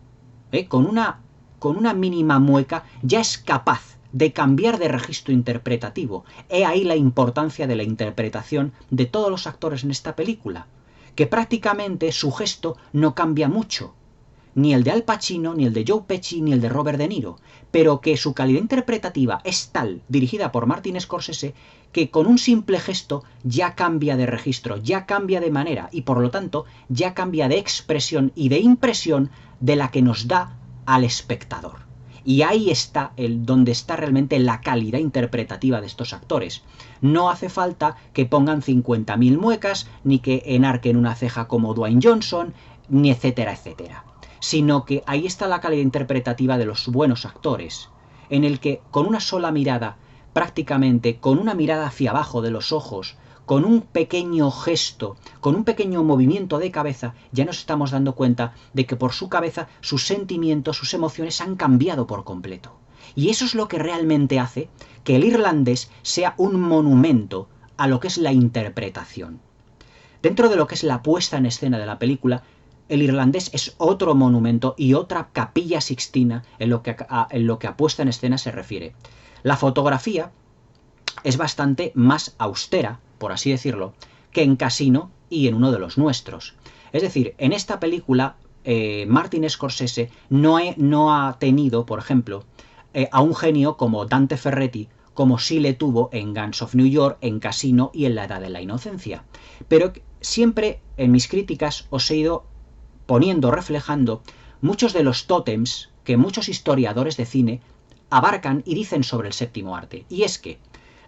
[SPEAKER 1] con una mínima mueca, ya es capaz de cambiar de registro interpretativo. He ahí la importancia de la interpretación de todos los actores en esta película, que prácticamente su gesto no cambia mucho, ni el de Al Pacino, ni el de Joe Pesci, ni el de Robert De Niro, pero que su calidad interpretativa es tal, dirigida por Martin Scorsese, que con un simple gesto ya cambia de registro, ya cambia de manera y por lo tanto ya cambia de expresión y de impresión de la que nos da al espectador. Y ahí está donde está realmente la calidad interpretativa de estos actores. No hace falta que pongan 50.000 muecas, ni que enarquen una ceja como Dwayne Johnson, ni etcétera, etcétera. Sino que ahí está la calidad interpretativa de los buenos actores, en el que con una sola mirada, prácticamente con una mirada hacia abajo de los ojos, con un pequeño gesto, con un pequeño movimiento de cabeza, ya nos estamos dando cuenta de que por su cabeza sus sentimientos, sus emociones han cambiado por completo. Y eso es lo que realmente hace que El Irlandés sea un monumento a lo que es la interpretación. Dentro de lo que es la puesta en escena de la película, El Irlandés es otro monumento y otra capilla sixtina en lo que a puesta en escena se refiere. La fotografía es bastante más austera, por así decirlo, que en Casino y en Uno de los nuestros. Es decir, en esta película Martin Scorsese no ha tenido, por ejemplo, a un genio como Dante Ferretti, como sí le tuvo en Gangs of New York, en Casino y en La Edad de la Inocencia. Pero siempre en mis críticas os he ido reflejando muchos de los tótems que muchos historiadores de cine abarcan y dicen sobre el séptimo arte. Y es que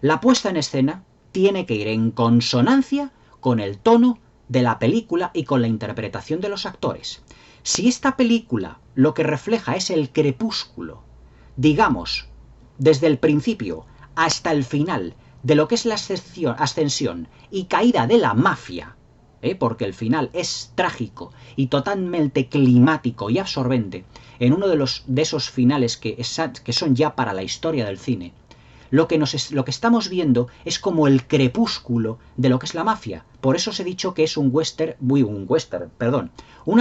[SPEAKER 1] la puesta en escena tiene que ir en consonancia con el tono de la película y con la interpretación de los actores. Si esta película lo que refleja es el crepúsculo, digamos, desde el principio hasta el final, de lo que es la ascensión y caída de la mafia, porque el final es trágico y totalmente climático y absorbente, en uno de esos finales que son ya para la historia del cine, lo que estamos viendo es como el crepúsculo de lo que es la mafia. Por eso os he dicho que es una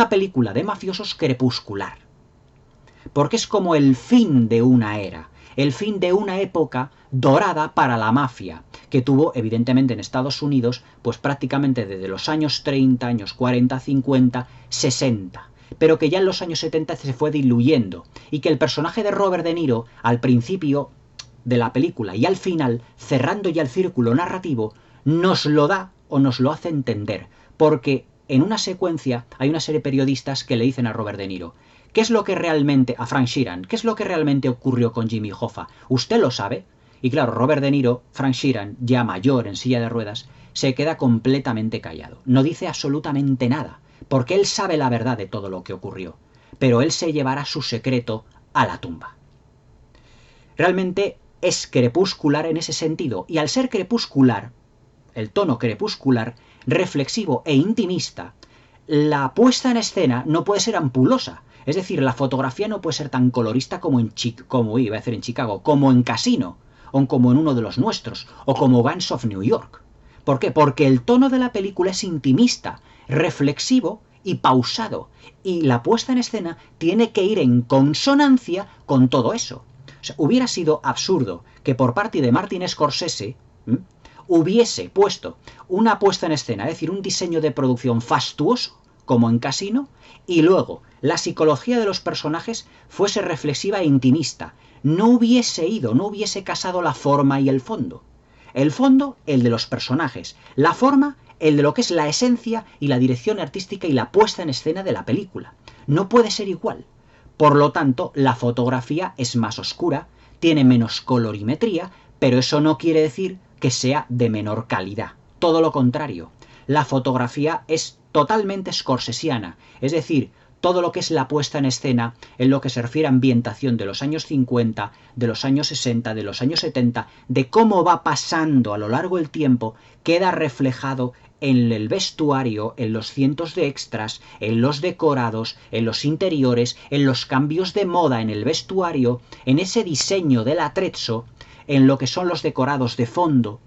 [SPEAKER 1] película de mafiosos crepuscular. Porque es como el fin de una era, el fin de una época dorada para la mafia, que tuvo evidentemente en Estados Unidos, pues prácticamente desde los años 30, años 40, 50, 60, pero que ya en los años 70 se fue diluyendo, y que el personaje de Robert De Niro, al principio de la película y al final, cerrando ya el círculo narrativo, nos lo da o nos lo hace entender, porque en una secuencia hay una serie de periodistas que le dicen a Robert De Niro: ¿Qué es lo que realmente, a Frank Sheeran, qué es lo que realmente ocurrió con Jimmy Hoffa? ¿Usted lo sabe? Y claro, Robert De Niro, Frank Sheeran, ya mayor en silla de ruedas, se queda completamente callado. No dice absolutamente nada, porque él sabe la verdad de todo lo que ocurrió. Pero él se llevará su secreto a la tumba. Realmente es crepuscular en ese sentido, y al ser crepuscular, el tono crepuscular, reflexivo e intimista, la puesta en escena no puede ser ampulosa. Es decir, la fotografía no puede ser tan colorista como en Chicago, como en Casino, o como en uno de los nuestros, o como Gangs of New York. ¿Por qué? Porque el tono de la película es intimista, reflexivo y pausado, y la puesta en escena tiene que ir en consonancia con todo eso. O sea, hubiera sido absurdo que por parte de Martin Scorsese hubiese puesto una puesta en escena, es decir, un diseño de producción fastuoso, como en Casino, y luego la psicología de los personajes fuese reflexiva e intimista. No hubiese casado la forma y el fondo. El fondo, el de los personajes. La forma, el de lo que es la esencia y la dirección artística y la puesta en escena de la película. No puede ser igual. Por lo tanto, la fotografía es más oscura, tiene menos colorimetría, pero eso no quiere decir que sea de menor calidad. Todo lo contrario. La fotografía es totalmente scorsesiana, es decir, todo lo que es la puesta en escena en lo que se refiere a ambientación de los años 50, de los años 60, de los años 70, de cómo va pasando a lo largo del tiempo, queda reflejado en el vestuario, en los cientos de extras, en los decorados, en los interiores, en los cambios de moda en el vestuario, en ese diseño del atrezzo, en lo que son los decorados de fondo.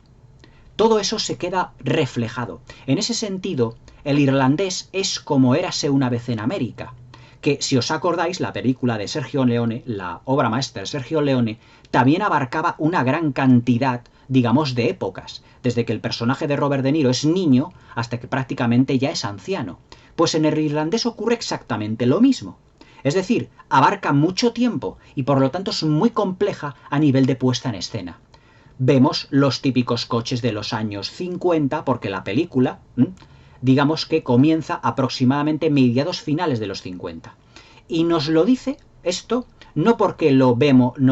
[SPEAKER 1] Todo eso se queda reflejado. En ese sentido, El irlandés es como Érase una vez en América, que si os acordáis, la película de Sergio Leone, la obra maestra de Sergio Leone, también abarcaba una gran cantidad, digamos, de épocas, desde que el personaje de Robert De Niro es niño hasta que prácticamente ya es anciano. Pues en El irlandés ocurre exactamente lo mismo. Es decir, abarca mucho tiempo y por lo tanto es muy compleja a nivel de puesta en escena. Vemos los típicos coches de los años 50, porque la película, digamos que comienza aproximadamente mediados finales de los 50. Y nos lo dice esto no porque no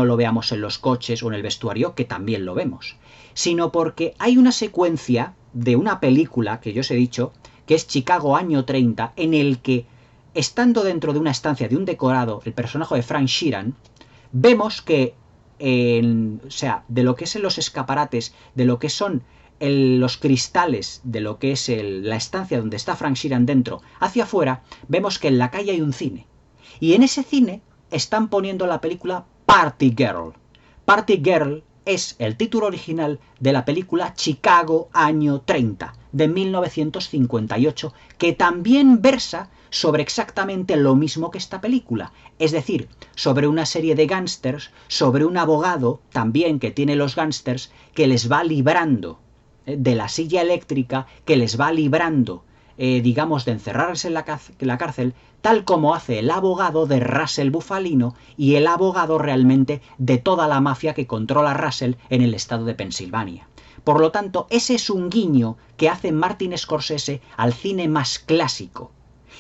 [SPEAKER 1] lo veamos en los coches o en el vestuario, que también lo vemos, sino porque hay una secuencia de una película que yo os he dicho, que es Chicago año 30, en el que, estando dentro de una estancia de un decorado, el personaje de Frank Sheeran, vemos que o sea, de lo que es en los escaparates, de lo que son los cristales, de lo que es la estancia donde está Frank Sheeran dentro, hacia afuera, vemos que en la calle hay un cine. Y en ese cine están poniendo la película Party Girl. Party Girl es el título original de la película Chicago año 30, de 1958, que también versa sobre exactamente lo mismo que esta película, es decir, sobre una serie de gángsters, sobre un abogado también que tiene los gángsters, que les va librando de la silla eléctrica, que les va librando, digamos, de encerrarse en la cárcel, tal como hace el abogado de Russell Bufalino y el abogado realmente de toda la mafia que controla Russell en el estado de Pensilvania. Por lo tanto, ese es un guiño que hace Martin Scorsese al cine más clásico,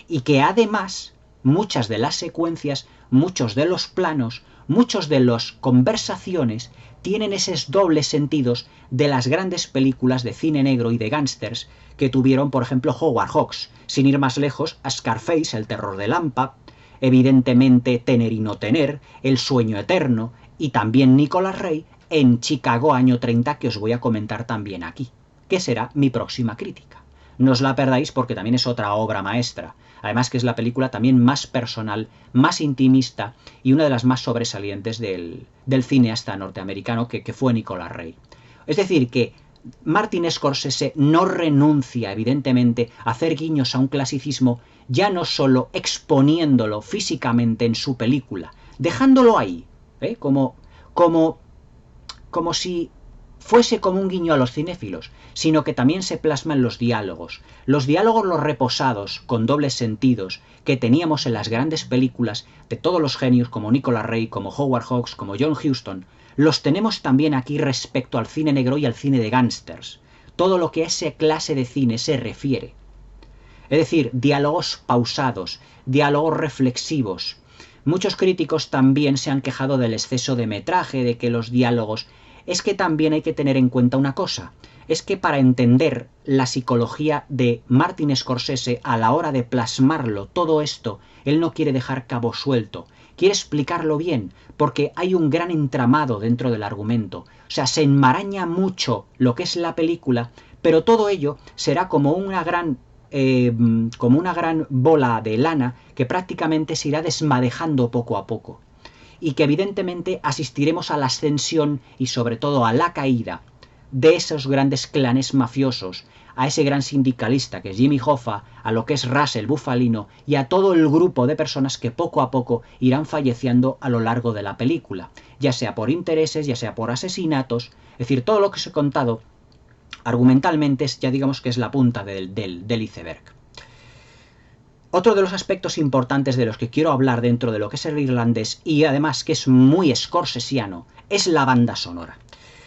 [SPEAKER 1] y que además muchas de las secuencias, muchos de los planos, muchos de las conversaciones tienen esos dobles sentidos de las grandes películas de cine negro y de gángsters que tuvieron, por ejemplo, Howard Hawks, sin ir más lejos, a Scarface, El terror de Lampa, evidentemente Tener y no tener, El sueño eterno, y también Nicolas Ray en Chicago año 30, que os voy a comentar también aquí, que será mi próxima crítica. No os la perdáis porque también es otra obra maestra. Además que es la película también más personal, más intimista y una de las más sobresalientes del cineasta norteamericano que fue Nicolas Ray. Es decir, que Martin Scorsese no renuncia, evidentemente, a hacer guiños a un clasicismo, ya no solo exponiéndolo físicamente en su película, dejándolo ahí, como si fuese como un guiño a los cinéfilos, sino que también se plasma en los diálogos los reposados, con dobles sentidos, que teníamos en las grandes películas de todos los genios como Nicolas Ray, como Howard Hawks, como John Huston, los tenemos también aquí respecto al cine negro y al cine de gángsters, todo lo que a esa clase de cine se refiere. Es decir, diálogos pausados, diálogos reflexivos, Muchos críticos también se han quejado del exceso de metraje, de que los diálogos... Es que también hay que tener en cuenta una cosa, es que para entender la psicología de Martin Scorsese a la hora de plasmarlo todo esto, él no quiere dejar cabo suelto, quiere explicarlo bien, porque hay un gran entramado dentro del argumento, o sea, se enmaraña mucho lo que es la película, pero todo ello será como una gran bola de lana que prácticamente se irá desmadejando poco a poco y que evidentemente asistiremos a la ascensión y sobre todo a la caída de esos grandes clanes mafiosos, a ese gran sindicalista que es Jimmy Hoffa, a lo que es Russell Bufalino y a todo el grupo de personas que poco a poco irán falleciendo a lo largo de la película, ya sea por intereses, ya sea por asesinatos, es decir, todo lo que os he contado argumentalmente ya digamos que es la punta del iceberg. Otro de los aspectos importantes de los que quiero hablar dentro de lo que es el irlandés y además que es muy scorsesiano es la banda sonora.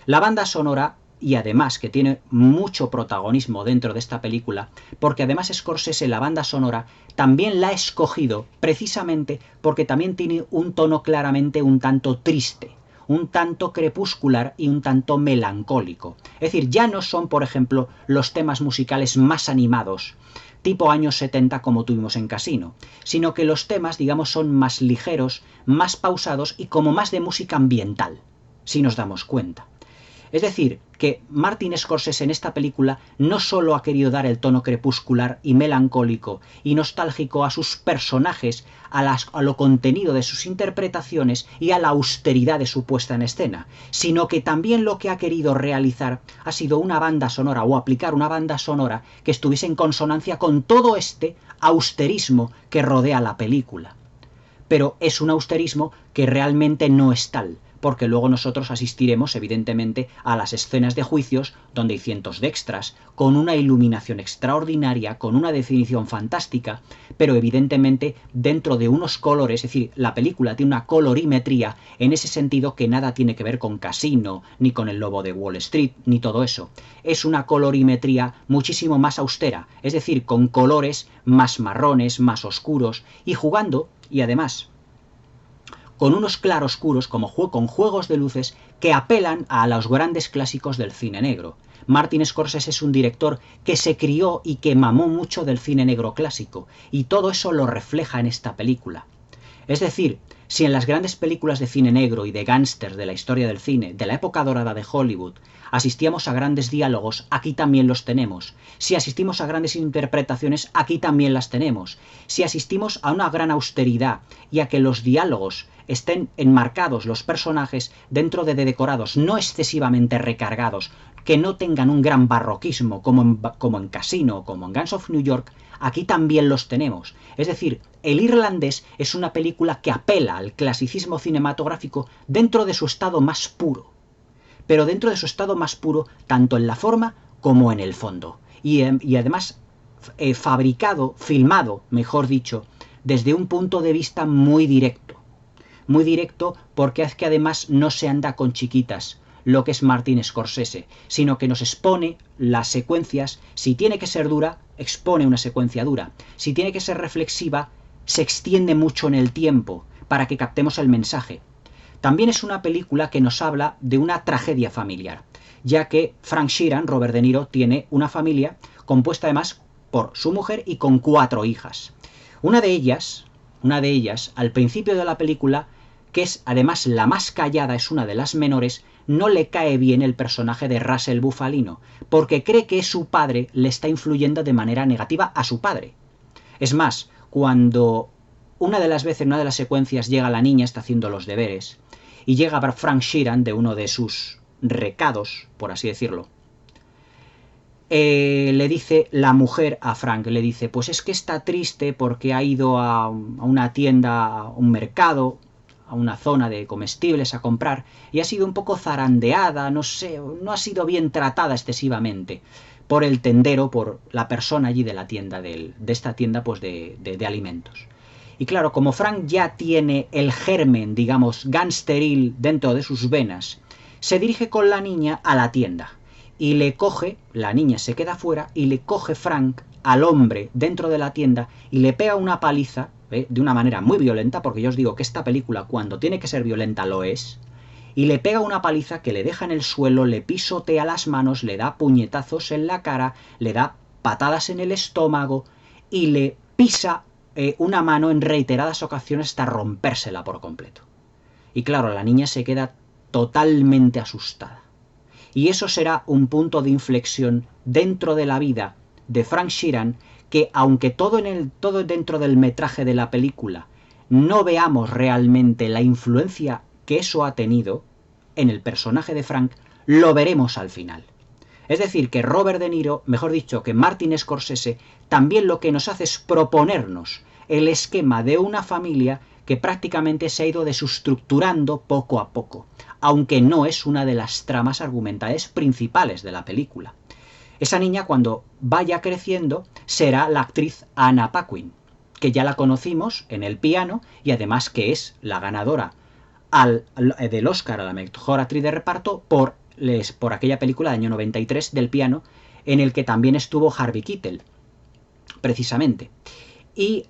[SPEAKER 1] La banda sonora y además que tiene mucho protagonismo dentro de esta película porque además Scorsese la banda sonora también la ha escogido precisamente porque también tiene un tono claramente un tanto triste, un tanto crepuscular y un tanto melancólico. Es decir, ya no son, por ejemplo, los temas musicales más animados, tipo años 70 como tuvimos en Casino, sino que los temas, digamos, son más ligeros, más pausados y como más de música ambiental, si nos damos cuenta. Es decir, que Martin Scorsese en esta película no solo ha querido dar el tono crepuscular y melancólico y nostálgico a sus personajes, a lo contenido de sus interpretaciones y a la austeridad de su puesta en escena, sino que también lo que ha querido realizar ha sido una banda sonora o aplicar una banda sonora que estuviese en consonancia con todo este austerismo que rodea la película. Pero es un austerismo que realmente no es tal, porque luego nosotros asistiremos evidentemente a las escenas de juicios donde hay cientos de extras, con una iluminación extraordinaria, con una definición fantástica, pero evidentemente dentro de unos colores, es decir, la película tiene una colorimetría en ese sentido que nada tiene que ver con Casino, ni con El Lobo de Wall Street, ni todo eso. Es una colorimetría muchísimo más austera, es decir, con colores más marrones, más oscuros, y jugando, y además con unos claroscuros con juegos de luces que apelan a los grandes clásicos del cine negro. Martin Scorsese es un director que se crió y que mamó mucho del cine negro clásico, y todo eso lo refleja en esta película. Es decir, si en las grandes películas de cine negro y de gángster de la historia del cine, de la época dorada de Hollywood, asistíamos a grandes diálogos, aquí también los tenemos. Si asistimos a grandes interpretaciones, aquí también las tenemos. Si asistimos a una gran austeridad y a que los diálogos estén enmarcados los personajes dentro de decorados no excesivamente recargados, que no tengan un gran barroquismo como en Casino o como en Gangs of New York, aquí también los tenemos. Es decir, El Irlandés es una película que apela al clasicismo cinematográfico dentro de su estado más puro, pero dentro de su estado más puro tanto en la forma como en el fondo, y además fabricado, filmado, mejor dicho, desde un punto de vista muy directo porque es que además no se anda con chiquitas lo que es Martin Scorsese, sino que nos expone las secuencias. Si tiene que ser dura, expone una secuencia dura. Si tiene que ser reflexiva, se extiende mucho en el tiempo para que captemos el mensaje. También es una película que nos habla de una tragedia familiar, ya que Frank Sheeran, Robert De Niro, tiene una familia compuesta además por su mujer y con 4 hijas. Una de ellas, al principio de la película, que es además la más callada, es una de las menores, no le cae bien el personaje de Russell Bufalino, porque cree que su padre le está influyendo de manera negativa a su padre. Es más, cuando una de las secuencias llega la niña, está haciendo los deberes, y llega Frank Sheeran de uno de sus recados, por así decirlo, le dice la mujer a Frank, le dice, pues es que está triste porque ha ido a una tienda, a un mercado, a una zona de comestibles a comprar, y ha sido un poco zarandeada, no sé, no ha sido bien tratada excesivamente por el tendero, por la persona allí de la tienda, de esta tienda pues de alimentos. Y claro, como Frank ya tiene el germen, digamos, gangsteril dentro de sus venas, se dirige con la niña a la tienda y le coge, la niña se queda fuera y le coge Frank al hombre dentro de la tienda y le pega una paliza, de una manera muy violenta, porque yo os digo que esta película, cuando tiene que ser violenta, lo es, y le pega una paliza que le deja en el suelo, le pisotea las manos, le da puñetazos en la cara, le da patadas en el estómago y le pisa una mano en reiteradas ocasiones hasta rompérsela por completo. Y claro, la niña se queda totalmente asustada. Y eso será un punto de inflexión dentro de la vida de Frank Sheeran, que aunque todo dentro del metraje de la película no veamos realmente la influencia que eso ha tenido en el personaje de Frank, lo veremos al final. Es decir, que Robert De Niro, mejor dicho, que Martin Scorsese, también lo que nos hace es proponernos el esquema de una familia que prácticamente se ha ido desestructurando poco a poco, aunque no es una de las tramas argumentales principales de la película. Esa niña, cuando vaya creciendo, será la actriz Anna Paquin, que ya la conocimos en El piano y además que es la ganadora del Oscar a la mejor actriz de reparto por aquella película del año 93 del piano, en el que también estuvo Harvey Keitel, precisamente. Y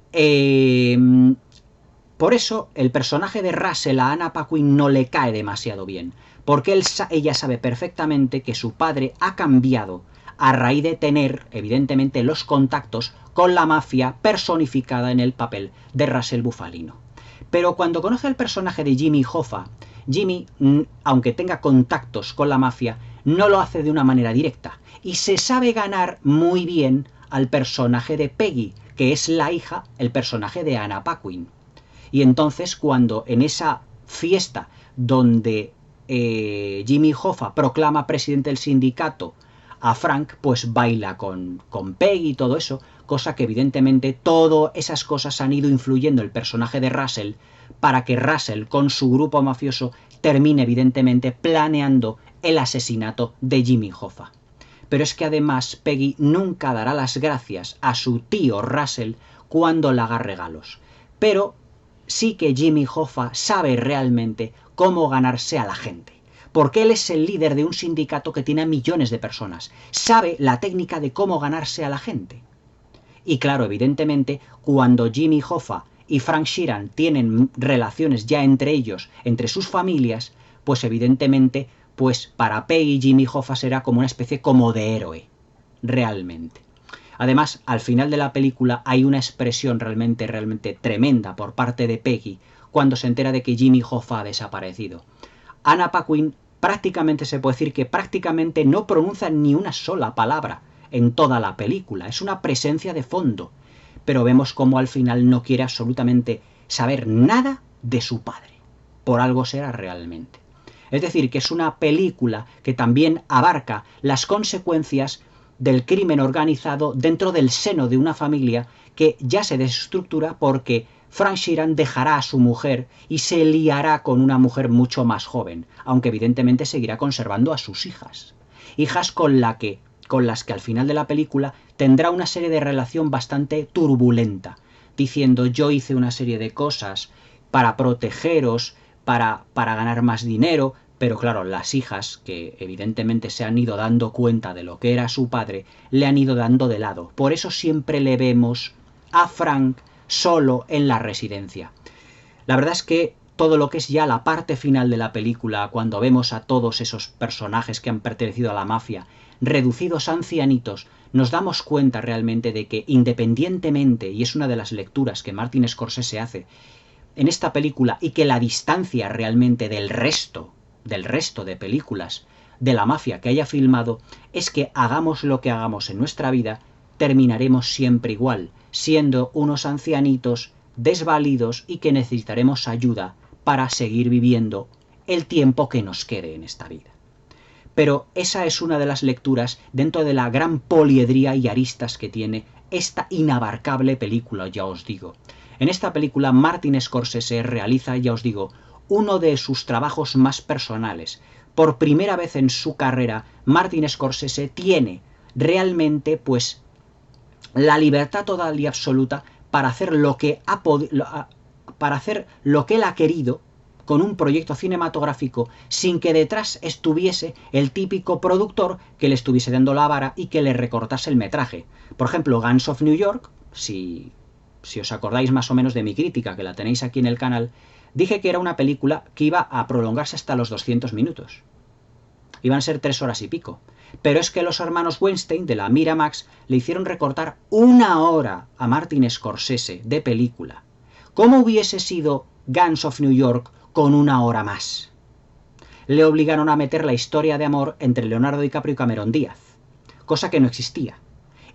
[SPEAKER 1] por eso el personaje de Russell a Anna Paquin no le cae demasiado bien, porque ella sabe perfectamente que su padre ha cambiado a raíz de tener, evidentemente, los contactos con la mafia personificada en el papel de Russell Bufalino. Pero cuando conoce al personaje de Jimmy Hoffa, Jimmy, aunque tenga contactos con la mafia, no lo hace de una manera directa y se sabe ganar muy bien al personaje de Peggy, que es la hija, el personaje de Anna Paquin. Y entonces, cuando en esa fiesta donde Jimmy Hoffa proclama presidente del sindicato a Frank, pues baila con Peggy y todo eso, cosa que evidentemente todas esas cosas han ido influyendo el personaje de Russell para que Russell con su grupo mafioso termine evidentemente planeando el asesinato de Jimmy Hoffa. Pero es que además Peggy nunca dará las gracias a su tío Russell cuando le haga regalos. Pero sí que Jimmy Hoffa sabe realmente cómo ganarse a la gente, porque él es el líder de un sindicato que tiene a millones de personas. Sabe la técnica de cómo ganarse a la gente. Y claro, evidentemente, cuando Jimmy Hoffa y Frank Sheeran tienen relaciones ya entre ellos, entre sus familias, pues evidentemente, pues para Peggy Jimmy Hoffa será como una especie como de héroe, realmente. Además, al final de la película hay una expresión realmente tremenda por parte de Peggy cuando se entera de que Jimmy Hoffa ha desaparecido. Anna Paquin prácticamente se puede decir que prácticamente no pronuncia ni una sola palabra en toda la película, es una presencia de fondo, pero vemos cómo al final no quiere absolutamente saber nada de su padre, por algo será realmente. Es decir, que es una película que también abarca las consecuencias del crimen organizado dentro del seno de una familia que ya se desestructura porque Frank Sheeran dejará a su mujer y se liará con una mujer mucho más joven, aunque evidentemente seguirá conservando a sus hijas. Hijas con las que al final de la película tendrá una serie de relación bastante turbulenta, diciendo yo hice una serie de cosas para protegeros, para ganar más dinero, pero claro, las hijas, que evidentemente se han ido dando cuenta de lo que era su padre, le han ido dando de lado. Por eso siempre le vemos a Frank solo en la residencia. La verdad es que todo lo que es ya la parte final de la película, cuando vemos a todos esos personajes que han pertenecido a la mafia, reducidos a ancianitos, nos damos cuenta realmente de que independientemente, y es una de las lecturas que Martin Scorsese hace en esta película, y que la distancia realmente del resto de películas de la mafia que haya filmado, es que hagamos lo que hagamos en nuestra vida, terminaremos siempre igual, siendo unos ancianitos desvalidos y que necesitaremos ayuda para seguir viviendo el tiempo que nos quede en esta vida. Pero esa es una de las lecturas dentro de la gran poliedría y aristas que tiene esta inabarcable película, ya os digo. En esta película Martin Scorsese realiza, ya os digo, uno de sus trabajos más personales. Por primera vez en su carrera, Martin Scorsese tiene realmente, pues, la libertad total y absoluta para hacer lo que él ha querido con un proyecto cinematográfico sin que detrás estuviese el típico productor que le estuviese dando la vara y que le recortase el metraje. Por ejemplo, Guns of New York, si si os acordáis más o menos de mi crítica, que la tenéis aquí en el canal, dije que era una película que iba a prolongarse hasta los 200 minutos. Iban a ser 3 horas y pico. Pero es que los hermanos Weinstein de la Miramax le hicieron recortar 1 hora a Martin Scorsese de película. ¿Cómo hubiese sido Gangs of New York con 1 hora más? Le obligaron a meter la historia de amor entre Leonardo DiCaprio y Cameron Díaz, cosa que no existía.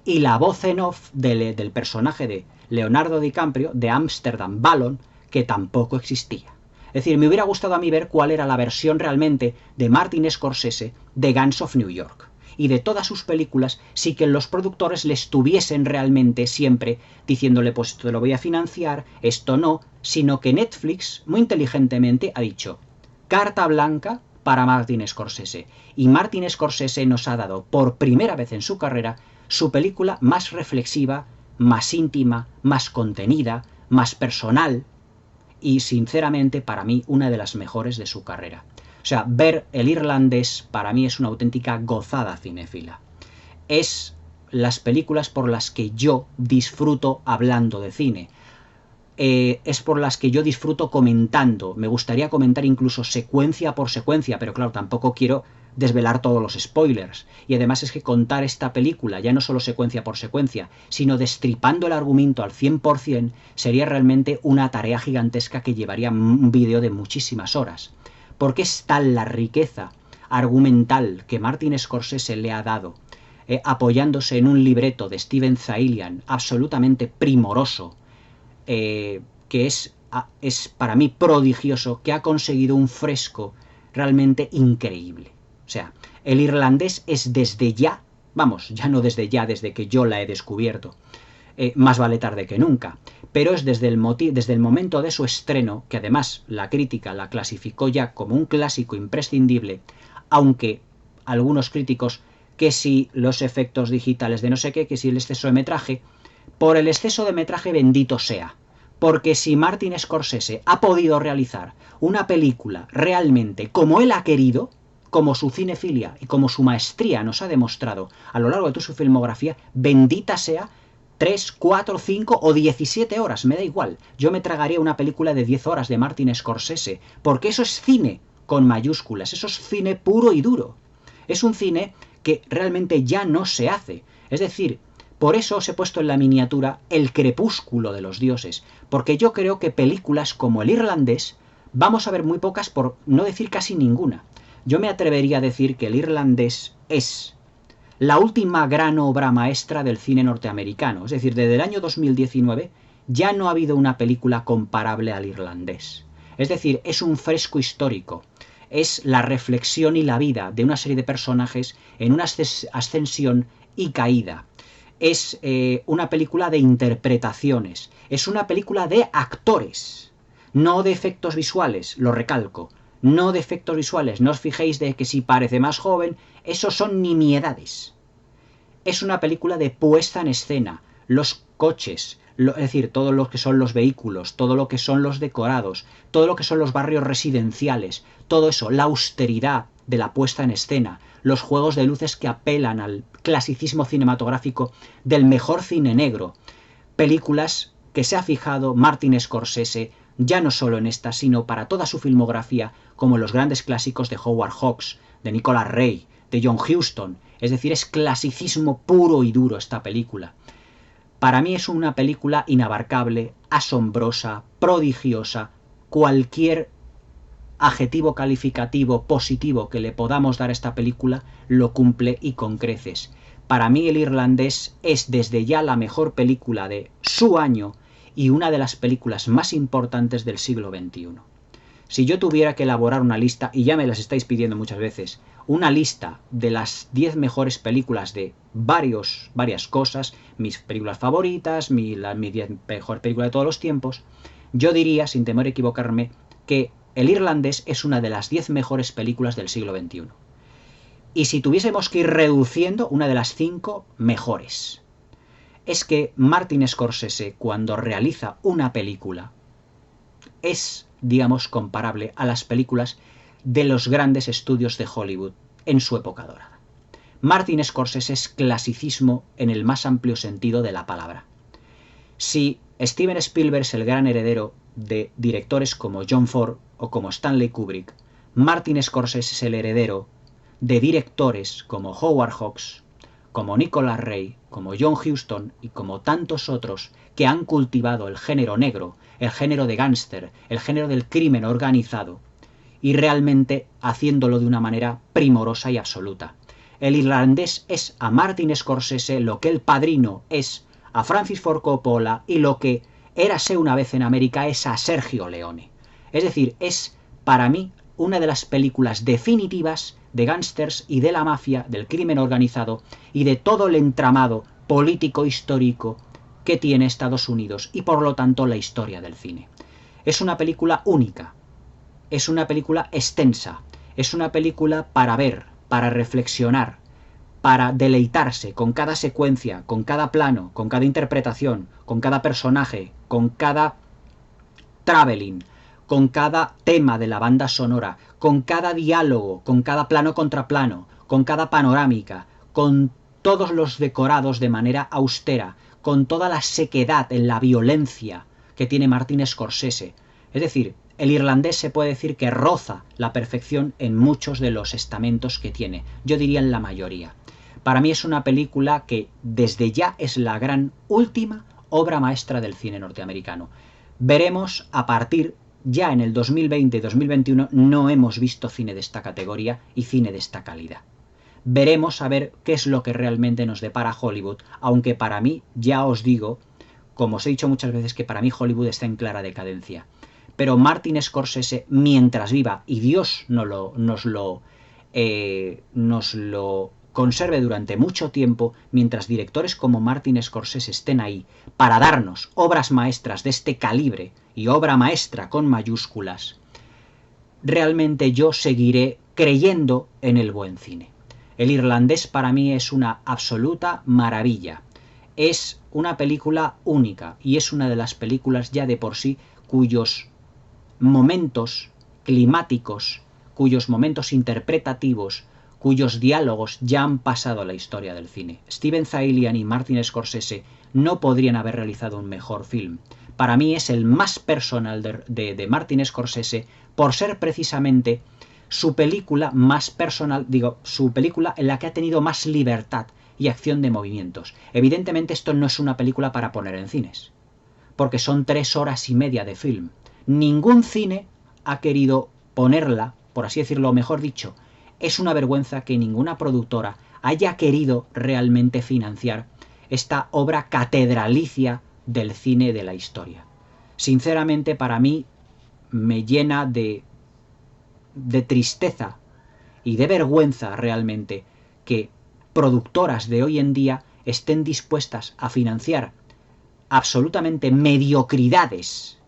[SPEAKER 1] Y la voz en off del personaje de Leonardo DiCaprio, de Amsterdam Ballon, que tampoco existía. Es decir, me hubiera gustado a mí ver cuál era la versión realmente de Martin Scorsese de Gangs of New York. Y de todas sus películas, sí que los productores le estuviesen realmente siempre diciéndole, pues esto te lo voy a financiar, esto no, sino que Netflix, muy inteligentemente, ha dicho, carta blanca para Martin Scorsese. Y Martin Scorsese nos ha dado, por primera vez en su carrera, su película más reflexiva, más íntima, más contenida, más personal, y sinceramente para mí una de las mejores de su carrera. O sea, ver El Irlandés para mí es una auténtica gozada cinéfila. Es las películas por las que yo disfruto hablando de cine. Es por las que yo disfruto comentando. Me gustaría comentar incluso secuencia por secuencia, pero claro, tampoco quiero desvelar todos los spoilers. Y además es que contar esta película, ya no solo secuencia por secuencia, sino destripando el argumento al 100%, sería realmente una tarea gigantesca que llevaría un vídeo de muchísimas horas. Porque es tal la riqueza argumental que Martin Scorsese le ha dado, apoyándose en un libreto de Steven Zaillian absolutamente primoroso, que es para mí prodigioso, que ha conseguido un fresco realmente increíble. O sea, El Irlandés es desde ya, vamos, ya no desde ya, desde que yo la he descubierto, más vale tarde que nunca, pero es desde el momento de su estreno, que además la crítica la clasificó ya como un clásico imprescindible, aunque algunos críticos, que si los efectos digitales de no sé qué, que si el exceso de metraje, por el exceso de metraje bendito sea, porque si Martin Scorsese ha podido realizar una película realmente como él ha querido, como su cinefilia y como su maestría nos ha demostrado a lo largo de toda su filmografía, bendita sea 3, 4, 5 o 17 horas, me da igual. Yo me tragaría una película de 10 horas de Martin Scorsese, porque eso es cine con mayúsculas, eso es cine puro y duro. Es un cine que realmente ya no se hace. Es decir, por eso os he puesto en la miniatura El crepúsculo de los dioses, porque yo creo que películas como El Irlandés vamos a ver muy pocas, por no decir casi ninguna. Yo me atrevería a decir que El Irlandés es la última gran obra maestra del cine norteamericano. Es decir, desde el año 2019 ya no ha habido una película comparable al Irlandés. Es decir, es un fresco histórico. Es la reflexión y la vida de una serie de personajes en una ascensión y caída. Es una película de interpretaciones. Es una película de actores, no de efectos visuales, lo recalco. No de efectos visuales, no os fijéis de que si parece más joven, eso son nimiedades. Es una película de puesta en escena, los coches, es decir, todo lo que son los vehículos, todo lo que son los decorados, todo lo que son los barrios residenciales, todo eso, la austeridad de la puesta en escena, los juegos de luces que apelan al clasicismo cinematográfico del mejor cine negro, películas que se ha fijado Martin Scorsese ya no solo en esta, sino para toda su filmografía, como los grandes clásicos de Howard Hawks, de Nicholas Ray, de John Huston. Es decir, es clasicismo puro y duro esta película. Para mí es una película inabarcable, asombrosa, prodigiosa. Cualquier adjetivo calificativo positivo que le podamos dar a esta película lo cumple y con creces. Para mí El Irlandés es desde ya la mejor película de su año y una de las películas más importantes del siglo XXI. Si yo tuviera que elaborar una lista, y ya me las estáis pidiendo muchas veces, una lista de las 10 mejores películas de varias cosas, mis películas favoritas, mi 10 mejor película de todos los tiempos, yo diría, sin temor a equivocarme, que El Irlandés es una de las 10 mejores películas del siglo XXI. Y si tuviésemos que ir reduciendo, una de las 5 mejores. Es que Martin Scorsese, cuando realiza una película, es, digamos, comparable a las películas de los grandes estudios de Hollywood en su época dorada. Martin Scorsese es clasicismo en el más amplio sentido de la palabra. Si Steven Spielberg es el gran heredero de directores como John Ford o como Stanley Kubrick. Martin Scorsese es el heredero de directores como Howard Hawks, como Nicholas Ray, como John Huston y como tantos otros que han cultivado el género negro, el género de gángster, el género del crimen organizado, y realmente haciéndolo de una manera primorosa y absoluta. El irlandés es a Martin Scorsese lo que El Padrino es a Francis Ford Coppola y lo que Érase una vez en América es a Sergio Leone. Es decir, es para mí una de las películas definitivas de gángsters y de la mafia, del crimen organizado y de todo el entramado político histórico que tiene Estados Unidos y por lo tanto la historia del cine. Es una película única, es una película extensa, es una película para ver, para reflexionar, para deleitarse con cada secuencia, con cada plano, con cada interpretación, con cada personaje, con cada traveling, con cada tema de la banda sonora, con cada diálogo, con cada plano contra plano, con cada panorámica, con todos los decorados de manera austera, con toda la sequedad en la violencia que tiene Martin Scorsese. Es decir, el irlandés se puede decir que roza la perfección en muchos de los estamentos que tiene, yo diría en la mayoría. Para mí es una película que desde ya es la gran última obra maestra del cine norteamericano. Veremos a partir, ya en el 2020 y 2021 no hemos visto cine de esta categoría y cine de esta calidad. Veremos a ver qué es lo que realmente nos depara Hollywood, aunque para mí, ya os digo, como os he dicho muchas veces, que para mí Hollywood está en clara decadencia. Pero Martin Scorsese, mientras viva, y Dios nos lo conserve durante mucho tiempo, mientras directores como Martin Scorsese estén ahí para darnos obras maestras de este calibre, y obra maestra con mayúsculas, realmente yo seguiré creyendo en el buen cine. El irlandés para mí es una absoluta maravilla. Es una película única y es una de las películas ya de por sí cuyos momentos climáticos, cuyos momentos interpretativos, cuyos diálogos ya han pasado a la historia del cine. Steven Zaillian y Martin Scorsese no podrían haber realizado un mejor film. Para mí es el más personal de Martin Scorsese por ser precisamente su película más personal, su película en la que ha tenido más libertad y acción de movimientos. Evidentemente esto no es una película para poner en cines, porque son 3 horas y media de film. Ningún cine ha querido ponerla, por así decirlo, mejor dicho, es una vergüenza que ninguna productora haya querido realmente financiar esta obra catedralicia del cine de la historia. Sinceramente, para mí me llena de tristeza y de vergüenza realmente que productoras de hoy en día estén dispuestas a financiar absolutamente mediocridades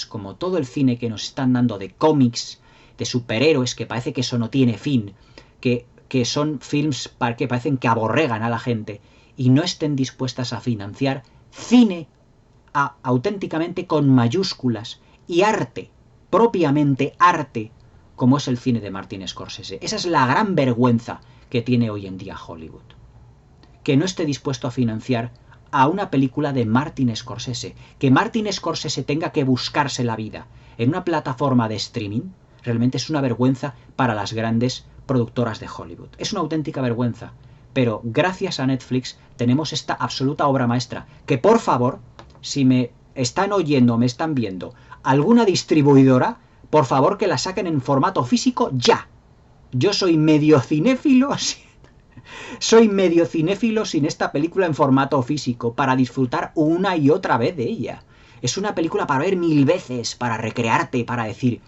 [SPEAKER 1] como todo el cine que nos están dando de cómics, de superhéroes, que parece que eso no tiene fin, que son films que parecen que aborregan a la gente, y no estén dispuestas a financiar cine auténticamente con mayúsculas y arte, propiamente arte, como es el cine de Martin Scorsese. Esa es la gran vergüenza que tiene hoy en día Hollywood, que no esté dispuesto a financiar a una película de Martin Scorsese, que Martin Scorsese tenga que buscarse la vida en una plataforma de streaming. Realmente es una vergüenza para las grandes productoras de Hollywood. Es una auténtica vergüenza. Pero gracias a Netflix tenemos esta absoluta obra maestra. Que por favor, si me están oyendo o me están viendo alguna distribuidora, por favor que la saquen en formato físico ya. Yo soy medio cinéfilo sin esta película en formato físico, para disfrutar una y otra vez de ella. Es una película para ver 1000 veces, para recrearte, para decir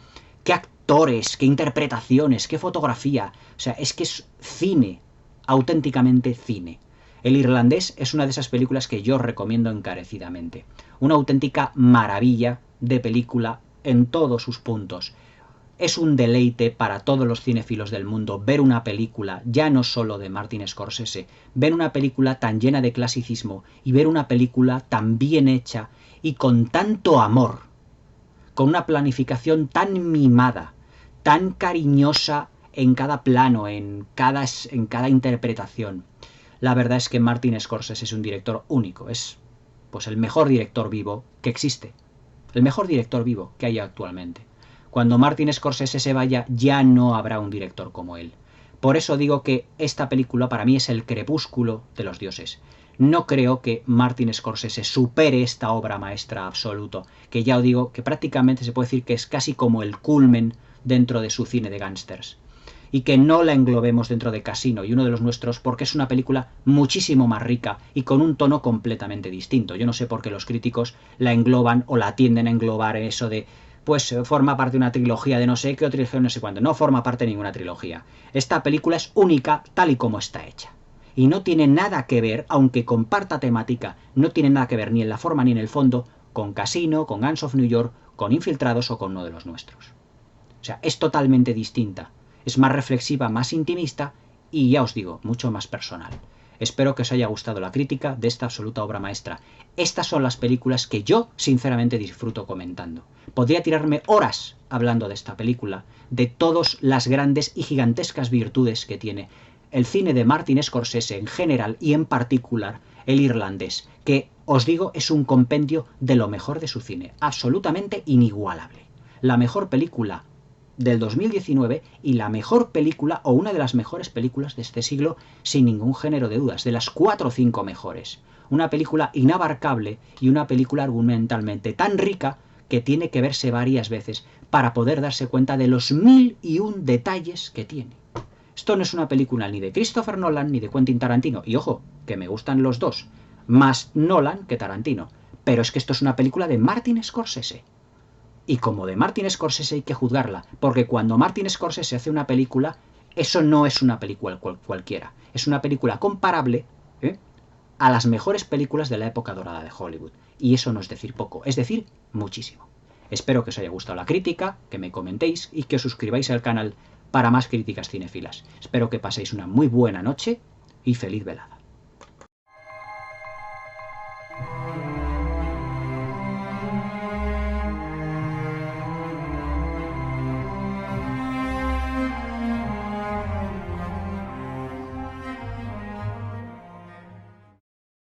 [SPEAKER 1] qué actores, qué interpretaciones, qué fotografía. O sea, es que es cine, auténticamente cine. El irlandés es una de esas películas que yo recomiendo encarecidamente. Una auténtica maravilla de película en todos sus puntos. Es un deleite para todos los cinéfilos del mundo ver una película, ya no solo de Martin Scorsese, ver una película tan llena de clasicismo y ver una película tan bien hecha y con tanto amor, con una planificación tan mimada, tan cariñosa en cada plano, en cada interpretación. La verdad es que Martin Scorsese es un director único, es pues el mejor director vivo que existe. El mejor director vivo que hay actualmente. Cuando Martin Scorsese se vaya, ya no habrá un director como él. Por eso digo que esta película para mí es el crepúsculo de los dioses. No creo que Martin Scorsese supere esta obra maestra absoluto, que ya os digo que prácticamente se puede decir que es casi como el culmen dentro de su cine de gángsters. Y que no la englobemos dentro de Casino y uno de los nuestros porque es una película muchísimo más rica y con un tono completamente distinto. Yo no sé por qué los críticos la engloban o la tienden a englobar en eso de pues forma parte de una trilogía de no sé qué o trilogía de no sé cuánto. No forma parte de ninguna trilogía. Esta película es única tal y como está hecha. Y no tiene nada que ver, aunque comparta temática, no tiene nada que ver ni en la forma ni en el fondo con Casino, con Gangs of New York, con Infiltrados o con uno de los nuestros. O sea, es totalmente distinta. Es más reflexiva, más intimista y ya os digo, mucho más personal. Espero que os haya gustado la crítica de esta absoluta obra maestra. Estas son las películas que yo sinceramente disfruto comentando. Podría tirarme horas hablando de esta película, de todas las grandes y gigantescas virtudes que tiene el cine de Martin Scorsese en general y en particular el irlandés, que os digo es un compendio de lo mejor de su cine, absolutamente inigualable. La mejor película del 2019 y la mejor película o una de las mejores películas de este siglo sin ningún género de dudas, de las 4 o 5 mejores. Una película inabarcable y una película argumentalmente tan rica que tiene que verse varias veces para poder darse cuenta de los 1001 detalles que tiene. Esto no es una película ni de Christopher Nolan ni de Quentin Tarantino, y ojo, que me gustan los dos, más Nolan que Tarantino, pero es que esto es una película de Martin Scorsese. Y como de Martin Scorsese hay que juzgarla, porque cuando Martin Scorsese hace una película, eso no es una película cualquiera. Es una película comparable a las mejores películas de la época dorada de Hollywood. Y eso no es decir poco, es decir muchísimo. Espero que os haya gustado la crítica, que me comentéis y que os suscribáis al canal para más críticas cinéfilas. Espero que paséis una muy buena noche y feliz velada.